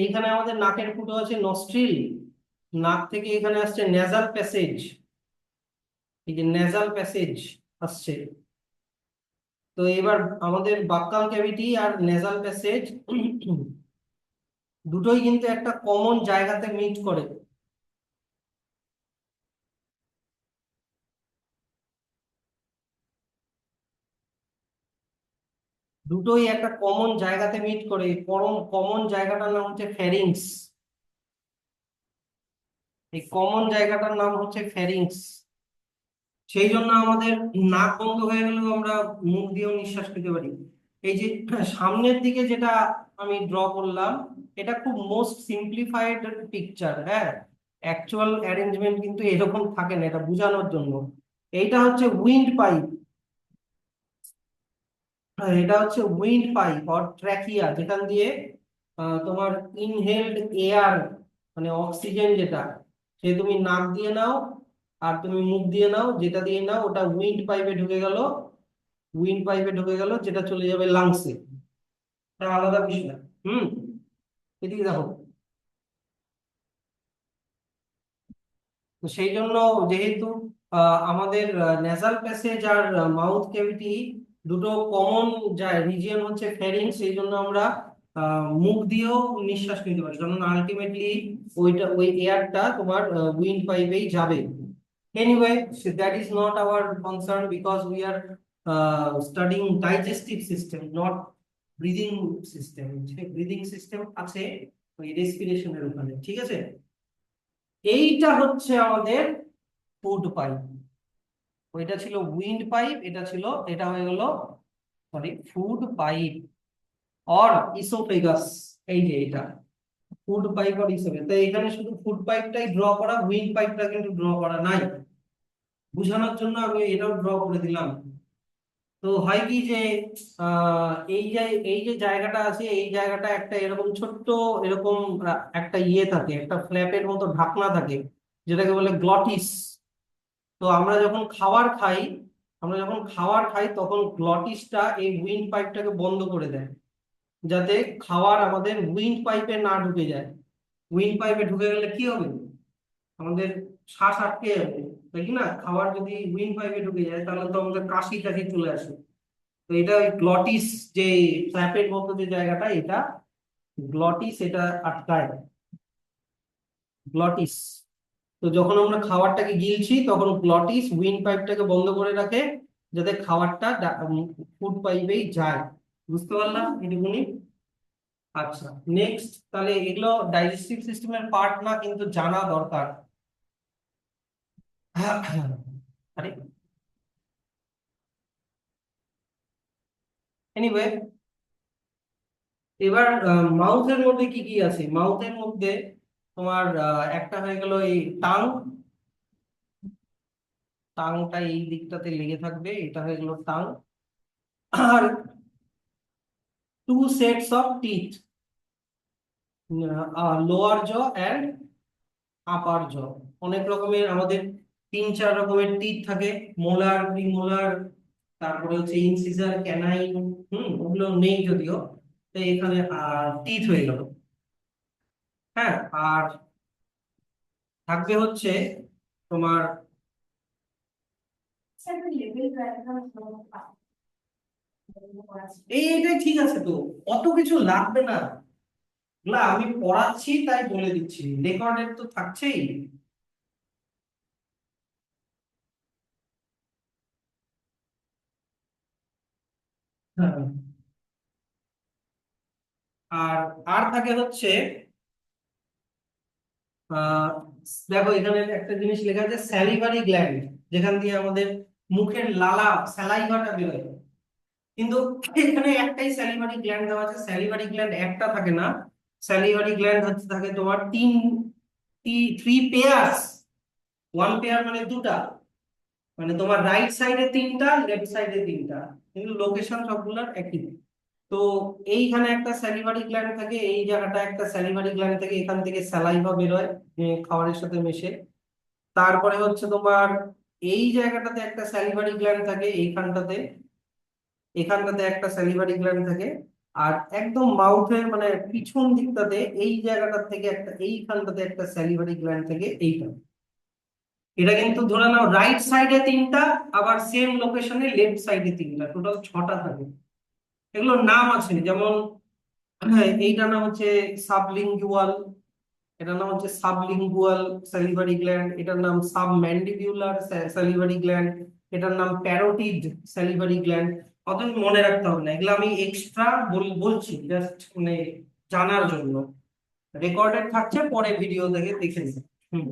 এখানে আমাদের নাকের ফুটো আছে নস্ট্রিল, নাক থেকে এখানে আসছে নেজাল প্যাসেজ, এই যে নেজাল প্যাসেজ আসছে। তো এবার আমাদের বাক্কাল ক্যাভিটি আর নেজাল প্যাসেজ দুটোই কিন্তু একটা কমন জায়গাতে মিট করে। দুটোই একটা কমন জায়গাতে মিট করে, কমন জায়গাটার নাম হচ্ছে ফ্যারিংস। এই কমন জায়গাটার নাম হচ্ছে ফ্যারিংস। সেই জন্য আমাদের নাক বন্ধ হয়ে গেলেও আমরা মুখ দিয়েও নিঃশ্বাস নিতে পারি। এই যে সামনের দিকে যেটা আমি ড্র করলাম, এটা খুব মোস্ট সিম্পলিফাইড পিকচার। হ্যাঁ, অ্যাকচুয়াল অ্যারেঞ্জমেন্ট কিন্তু এরকম থাকে না, এটা বোঝানোর জন্য। এইটা হচ্ছে উইন্ড পাইপ। এটা হচ্ছে উইন্ড পাইপ অর ট্র্যাকিয়া, যেখান দিয়ে তোমার ইনহেলড এয়ার, মানে অক্সিজেন যেটা, সে তুমি নাক দিয়ে নাও আর তুমি মুখ দিয়ে নাও, যেটা দিয়ে নাও ওটা উইন্ড পাইপে ঢুকে গেল। উইন্ড পাইপে ঢুকে গেল, যেটা চলে যাবে লাংসে। এটা আলাদা বিষয়। হুম, এদিকে দেখো। তো সেই জন্য যেহেতু আমাদের নেজাল প্যাসেজ আর মাউথ ক্যাভিটি দুটো কমন যায় রিজিয়ন হচ্ছে ফ্যারিংস, সেই জন্য আমরা মুখ দিয়েও নিঃশ্বাস নিতে পারি, কারণ আলটিমেটলি ওই এয়ারটা তোমার উইন্ড পাইপেই যাবে। Anyway, that is not our concern, because we are studying digestive system, not breathing system. Breathing system আছে ওই রেসপিরেশনের ওখানে, ঠিক আছে। এইটা হচ্ছে আমাদের ফুড পাইপ। ওইটা ছিল উইন্ড পাইপ, এটা হয়ে গেল, sorry, food pipe or oesophagus. এই যে এটা ফুড পাইপ অর ইসোফেগাস। তো এখানে শুধু ফুড পাইপটাই ড্র করা, উইন্ড পাইপটা কিন্তু ড্র করা নাই। বোঝানোর জন্য আমি এটাও ড্র করে দিলাম। তো হয় কি যে এই যে জায়গাটা আছে, এই জায়গাটা একটা এরকম ছোট্ট, এরকম একটা ইয়ে থাকে, একটা ফ্ল্যাপের মতো ঢাকনা থাকে, যেটাকে বলে গ্লটিস। তো আমরা যখন খাবার খাই তখন গ্লটিসটা এই উইন্ড পাইপটাকে বন্ধ করে দেয়, যাতে খাবার আমাদের উইন্ড পাইপে না ঢুকে যায়। উইন্ড পাইপে ঢুকে গেলে কি হবে, আমাদের শ্বাস আটকে যাবে, তাই কি না? খাবার যদি উইন্ড পাইপে ঢুকে যায় তাহলে তো আমাদের কাশি টাশি চলে আসে। তো এটা ওই গ্লটিস, যে ফ্ল্যাপের মতো যে জায়গাটা, এটা গ্লটিস, এটা আটকায়, গ্লটিস। তো যখন আমরা খাবারটাকে গিলছি তখন গ্লটিস উইন্ড পাইপটাকে বন্ধ করে রাখে, যাতে খাবারটা ফুড পাইপেই যায়। বুঝতে পারলাম এটুকুনি? আচ্ছা, নেক্সট তাহলে এগুলো ডাইজেস্টিভ সিস্টেমের পার্ট না, কিন্তু জানা দরকার। আরে, এনিওয়ে, এবার মাউথের মধ্যে কি কি আছে? মাউথের মধ্যে তোমার একটা হয়ে গেল এই টাং। টাংটা এই দিকটাতে লেগে থাকবে, এটা হয়ে গেল টাং। আর two sets of teeth, lower jaw and upper jaw. অনেক রকমের আমাদের তিন চার রকমের টিথ থাকে, মোলার, প্রিমোলার, তারপরে হচ্ছে ইনসিজার, ক্যানাইন। ওগুলো নেই যদিও। তো এখানে টিথ হয়ে গেল। হ্যাঁ, আর থাকবে হচ্ছে তোমার,
লেভেল
এইটাই ঠিক আছে। তো অত কিছু লাগবে না, না আমি পড়াচ্ছি তাই বলে দিচ্ছি, রেকর্ডের তো থাকছেই। হ্যাঁ, আর আর থাকে হচ্ছে আহ দেখো এখানে একটা জিনিস লেখা আছে স্যালিভারি গ্ল্যান্ড, যেখান দিয়ে আমাদের মুখের লালা, স্যালাইভাটা বেরোয়। কিন্তু এখানে একটাই স্যালিভারি গ্ল্যান্ড দেওয়া আছে, স্যালিভারি গ্ল্যান্ড একটা থাকে না। স্যালিভারি গ্ল্যান্ড হচ্ছে থাকে তোমার থ্রি পেয়ার্স। ওয়ান পেয়ার মানে দুটা, মানে তোমার রাইট সাইডে তিনটা, লেফট সাইডে তিনটা, কিন্তু লোকেশন সবগুলোর একই। তো এইখানে একটা স্যালিভারি গ্ল্যান্ড থাকে, এই জায়গাটা একটা স্যালিভারি গ্ল্যান্ড থাকে, এখান থেকে স্যালাইভা বেরোয় খাবারের সাথে মিশে। তারপরে হচ্ছে তোমার এই জায়গাটাতে একটা স্যালিভারি গ্ল্যান্ড থাকে, এখানটাতে একটা স্যালিভারি গ্ল্যান্ড থাকে। আর একদম মাউথের মানে পিছন দিকটাতে এই জায়গাটা থেকে একটা, এইখানটাতে একটা স্যালিভারি গ্ল্যান্ড থেকে এইটা। এটা কিন্তু ধরে নাও রাইট সাইডে তিনটা, আবার সেম লোকেশনে লেফট সাইডে তিনটা, টোটাল ছটা থাকে। এগুলোর নাম আছে, যেমন এইটার নাম হচ্ছে সাবলিঙ্গুয়াল, এটার নাম হচ্ছে সাবলিঙ্গুয়াল স্যালিভারি গ্ল্যান্ড, এটার নাম সাবম্যান্ডিবিউলার স্যালিভারি গ্ল্যান্ড, এটার নাম প্যারোটিড স্যালিভারি গ্ল্যান্ড। অতএব মনে রাখতে হবে না, এগুলো আমি এক্সট্রা বলছি জাস্ট মানে জানার জন্য। রেকর্ডেড থাকছে, পরে ভিডিও দেখে দেখে নিন। হুম।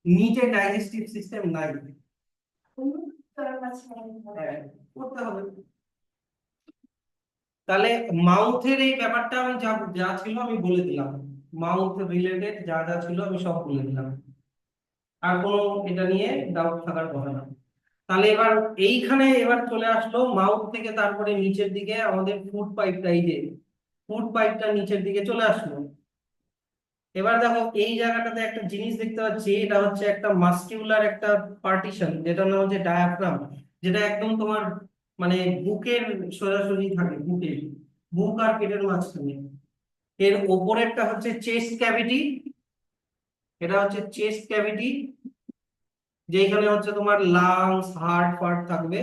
নিচে ডাইজেস্টিভ সিস্টেম নাই। হ্যাঁ, করতে হবে। তাহলে মাউথের এই ব্যাপারটা আমি যা যা ছিল আমি বলে দিলাম, মাউথ রিলেটেড যা যা ছিল আমি সব বলে দিলাম, আর কোনো এটা নিয়ে ডাউট থাকার কথা না। তাহলে এবার এইখানে এবার চলে আসলো মাউথ থেকে, তারপরে নিচের দিকে আমাদের ফুড পাইপটা, এই যে ফুড পাইপটা নিচের দিকে চলে আসলো। এবার দেখো এই জায়গাটাতে একটা জিনিস দেখতে পাচ্ছি, এটা হচ্ছে একটা মাস্কিউলার একটা পার্টিশন, যেটা নাম হচ্ছে ডায়াফ্রাম, যেটা একদম তোমার মানে বুকের সোজাসুজি থাকে, বুকের বুক আর পেটের মাঝখানে। এর ওপরেরটা হচ্ছে চেস্ট ক্যাভিটি, এটা হচ্ছে চেস্ট ক্যাভিটি, যেখানে হচ্ছে তোমার লাংস হার্ট ফার্ট থাকবে,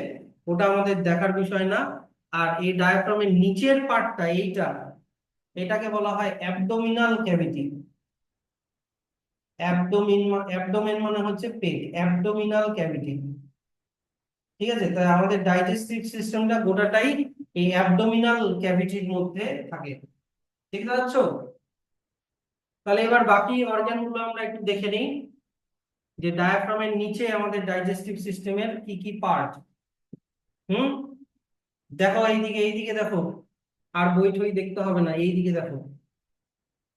ওটা আমাদের দেখার বিষয় না। আর এই ডায়াফ্রামের নিচের পার্টটা এইটা, এটাকে বলা হয় অ্যাবডোমিনাল ক্যাভিটি। অ্যাবডোমেন মানে হচ্ছে পেট, অ্যাবডোমিনাল ক্যাভিটি। ঠিক আছে, তাই আমাদের ডাইজেস্টিভ সিস্টেমটা গোটাটাই এই অ্যাবডোমিনাল ক্যাভিটির মধ্যে থাকে। ঠিক আছে? তাহলে এবার বাকি অর্গান গুলো আমরা একটু দেখে নিই, যে ডায়াফ্রামের নিচে আমাদের ডাইজেস্টিভ সিস্টেমের কি কি পার্ট। হুম। দেখো এইদিকে, এইদিকে দেখো, আর বই টই দেখতে হবে না, এইদিকে দেখো।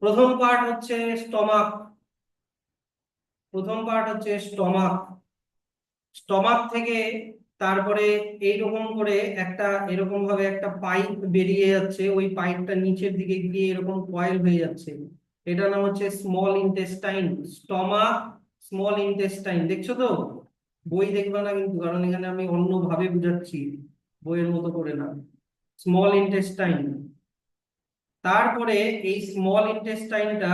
প্রথম পার্ট হচ্ছে স্টমাক, প্রথম পার্ট হচ্ছে স্টমাক। স্টমাক থেকে তারপরে এইরকম করে একটা, এরকম ভাবে একটা পাইপ বেরিয়ে যাচ্ছে, ওই পাইপটা নিচের দিকে গিয়ে এরকম কয়েল হয়ে যাচ্ছে, এটার নাম হচ্ছে small intestine. Stomach, small intestine, দেখছো তো? বই দেখবে না কিন্তু, কারণ এখানে আমি অন্য ভাবে বুঝাচ্ছি, বইয়ের মতো করে না। Small intestine. তারপরে এই স্মল ইন্টেস্টাইনটা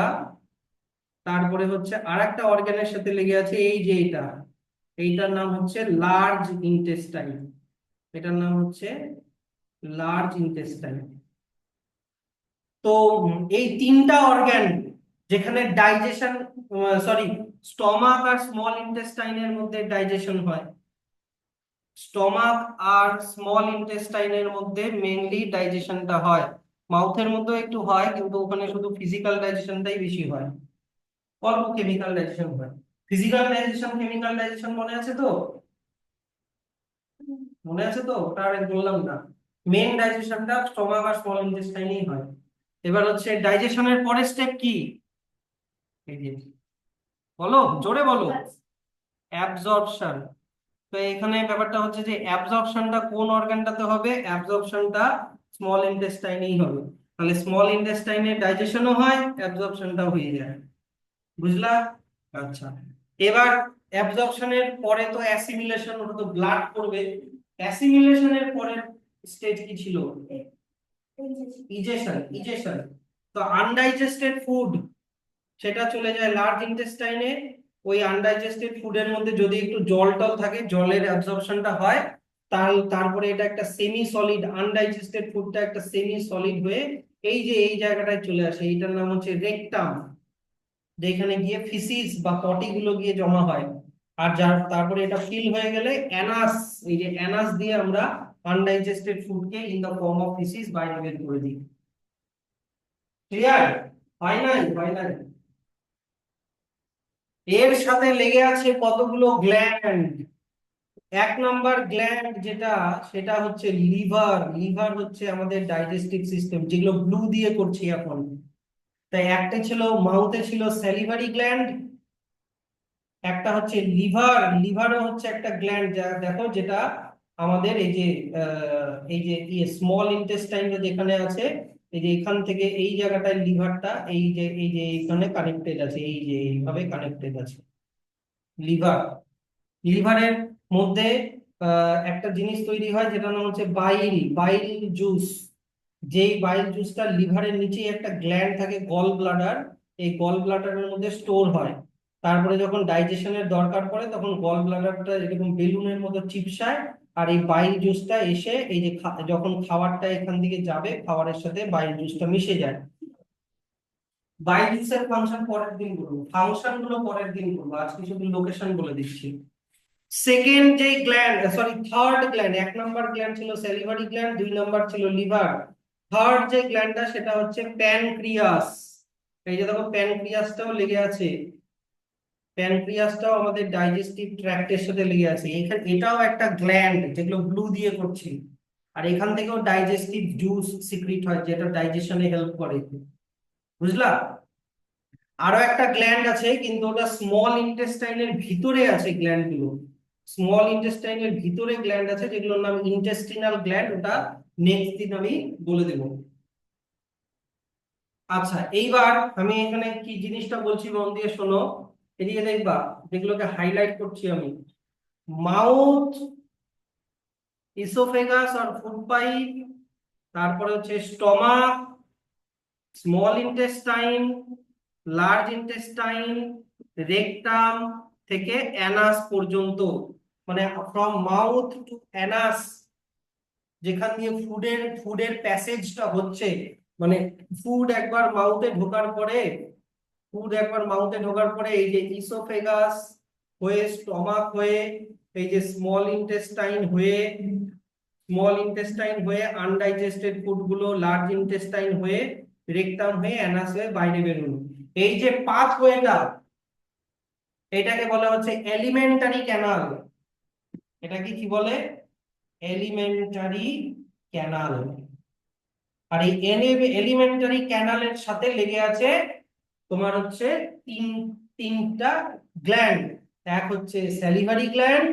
তারপরে হচ্ছে আর একটা অর্গানের সাথে লেগে আছে, এই যে এটা, এইটার নাম হচ্ছে লার্জ ইন্টেস্টাইন, এটার নাম হচ্ছে লার্জ ইন্টেস্টাইন। তো এই তিনটা অর্গান যেখানে ডাইজেশন, সরি, স্টমাক আর স্মল ইন্টেস্টাইনের মধ্যে ডাইজেশন হয়, স্টমাক আর স্মল ইন্টেস্টাইনের মধ্যে মেইনলি ডাইজেশনটা হয়। মাউথের মধ্যেও একটু হয়, কিন্তু ওখানে শুধু ফিজিক্যাল ডাইজেশনটাই বেশি হয়, অল্প কেমিক্যাল ডাইজেশন হয়। ফিজিক্যাল ডাইজেশন কেমিক্যাল ডাইজেশন মনে আছে তো? মনে আছে তো, ওটা আর বললাম না। মেন ডাইজেশনটা স্টমাক আর স্মল ইন্টেস্টাইনেই হয়। এবার হচ্ছে ডাইজেশনের পরের স্টেপ কি? এই যে, বলো, জোরে বলো। অ্যাবজর্পশন। তো এখানে ব্যাপারটা হচ্ছে যে অ্যাবজর্পশনটা কোন অর্গানটাতে হবে? অ্যাবজর্পশনটা স্মল ইন্টেস্টাইনেই হবে। তাহলে স্মল ইন্টেস্টাইনে ডাইজেশনও হয়, অ্যাবজর্পশনটাও হয়ে যায়। বুঝলা? আচ্ছা। এবার অ্যাবজর্পশনের পরে তো অ্যাসিমিলেশন, ওটা তো ব্লাড করবে। অ্যাসিমিলেশনের পরের স্টেজ কি ছিল? ইজেশন। ইজেশন। তো আনডাইজেস্টেড ফুড সেটা চলে যায় লার্জ ইন্টেস্টাইনে। ওই আনডাইজেস্টেড ফুডের মধ্যে যদি একটু জল টল থাকে, জলের অ্যাবজর্পশনটা হয়। তারপরে এটা একটা সেমি সলিড, আনডাইজেস্টেড ফুডটা একটা সেমি সলিড হয়ে এই যে এই জায়গাটায় চলে আসে, এইটার নাম হচ্ছে রেকটাম, যেখানে গিয়ে ফিসিস বা পটি গুলো গিয়ে জমা হয়। আর তারপরে এটা ফিল হয়ে গেলে অ্যানাস, এই যে অ্যানাস দিয়ে আমরা আনডাইজেস্টেড ফুডকে in the form of faeces বাইরে বের করে দিই। ক্লিয়ার? হয় নাই? হয় নাই? এর সাথে লেগে আছে কতগুলো গ্ল্যান্ড। এক নাম্বার গ্ল্যান্ড যেটা, সেটা হচ্ছে লিভার। লিভার হচ্ছে আমাদের ডাইজেস্টিভ সিস্টেম, যেগুলো ব্লু দিয়ে করছি এখন। তাই একটা ছিল মাউথে ছিল স্যালিভারি গ্ল্যান্ড, একটা হচ্ছে লিভার। লিভারও হচ্ছে একটা গ্ল্যান্ড, যা দেখো যেটা আমাদের এই যে স্মল ইন্টেস্টাইন যেখানে আছে, এই যে এখান থেকে এই জায়গাটায় লিভারটা, এই যে এইখানে কানেক্টেড আছে, এই যে এইভাবে কানেক্টেড আছে লিভার। লিভারের মধ্যে একটা জিনিস তৈরি হয়, যেটা নাম হচ্ছে বাইল, বাইল জুস। যেই বাইল জুসটা লিভারের নিচে একটা গ্ল্যান্ড থাকে, গল ব্লাডার, এই গল ব্লাডারের মধ্যে স্টোর হয়। তারপরে যখন ডাইজেশনের দরকার পড়ে তখন গল ব্লাডারটা এরকম বেলুনের মতো চিপসায়, আর এই বাইল জুসটা এসে এই যে যখন খাবারটা এখান থেকে যাবে খাবারের সাথে বাইল জুসটা মিশে যায়। বাইল জুসের ফাংশন পরের দিন বলবো, ফাংশন গুলো পরের দিন বলবো, আজকে শুধু লোকেশন বলে দিচ্ছি। সেকেন্ড যে গ্ল্যান্ড, সরি থার্ড গ্ল্যান্ড, 1 নম্বর গ্ল্যান্ড ছিল স্যালিভারি গ্ল্যান্ড, 2 নম্বর ছিল লিভার। থার্ড যে গ্ল্যান্ডটা সেটা হচ্ছে প্যানক্রিয়াস। এই যে দেখো প্যানক্রিয়াসটাও লেগে আছে, প্যানক্রিয়াসটাও আমাদের ডাইজেস্টিভ ট্র্যাক্টের সাথে লেগে আছে। এখানে এটাও একটা গ্ল্যান্ড যেগুলো ব্লু দিয়ে করছি, আর এখান থেকেও ডাইজেস্টিভ জুস সিক্রিট হয় যেটা ডাইজেশনে হেল্প করে, বুঝলা? আরো একটা গ্ল্যান্ড আছে কিন্তু ওটা স্মল ইন্টেস্টাইনের ভিতরে আছে গ্ল্যান্ড গুলো, স্মল ইন্টেস্টাইনের ভিতরে গ্ল্যান্ড আছে যেগুলোর নাম ইন্টেস্টিনাল গ্ল্যান্ড, ওটা নেক্সট দিন আমি বলে দেবো। আচ্ছা এইবার আমি এখানে কি জিনিসটা বলছি মন দিয়ে শোনো, এদিকে দেখবা যেগুলোকে হাইলাইট করছি আমি, মাউথ, ইসোফেগাস আর ফুড পাইপ, তারপরে হচ্ছে stomach, small intestine, large intestine, rectum থেকে অ্যানাস পর্যন্ত, মানে ফ্রম মাউথ টু অ্যানাস, যেখান দিয়ে ফুডের প্যাসেজটা হচ্ছে, মানে ফুড একবার মাউথে ঢোকার পরে এই যে ইসোফেগাস হয়ে স্টমাক হয়ে এই যে স্মল ইন্টেস্টাইন হয়ে আনডাইজেস্টেড ফুড গুলো লার্জ ইন্টেস্টাইন হয়ে রেকটাম হয়ে অ্যানাস হয়ে বাইরে বেরোনো, এই যে পাথওয়েটা এটাকে বলা হচ্ছে এলিমেন্টারি ক্যানাল। এটাকে কি বলে? Elementary canal. আর এই এলিমেন্টারি ক্যানালের সাথে লেগে আছে তোমার হচ্ছে তিনটা গ্ল্যান্ড, এক হচ্ছে স্যালিভারি গ্ল্যান্ড,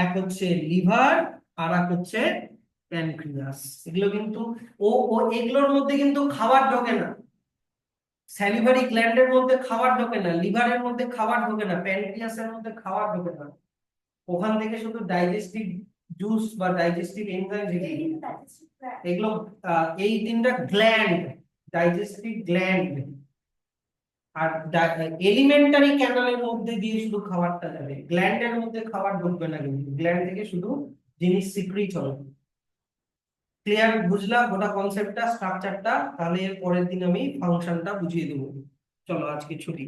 এক হচ্ছে লিভার, আর এক হচ্ছে প্যানক্রিয়াস। এগুলো কিন্তু ও ও এগুলোর মধ্যে কিন্তু খাবার ঢোকে না, স্যালিভারি গ্ল্যান্ডের মধ্যে খাবার ঢোকে না, লিভারের মধ্যে খাবার ঢোকে না, প্যানক্রিয়াসের মধ্যে খাবার ঢোকে না, ওখান থেকে শুধু ডাইজেস্টিভ জুস বা ডাইজেস্টিভ এনজাইম এগুলো এই তিনটা গ্ল্যান্ড, ডাইজেস্টিভ গ্ল্যান্ড। আর এলিমেন্টারি ক্যানালের মধ্যে দিয়ে শুধু খাবারটা যাবে, গ্ল্যান্ডের মধ্যে খাবার ঢুকবে না, কিন্তু গ্ল্যান্ড থেকে শুধু জিনিস সিক্রিট হবে। ক্লিয়ার? বুঝলা গোটা কনসেপ্টটা, স্ট্রাকচারটা? তাহলে এর পরের দিন আমি ফাংশনটা বুঝিয়ে দেবো। চলো আজকে ছুটি।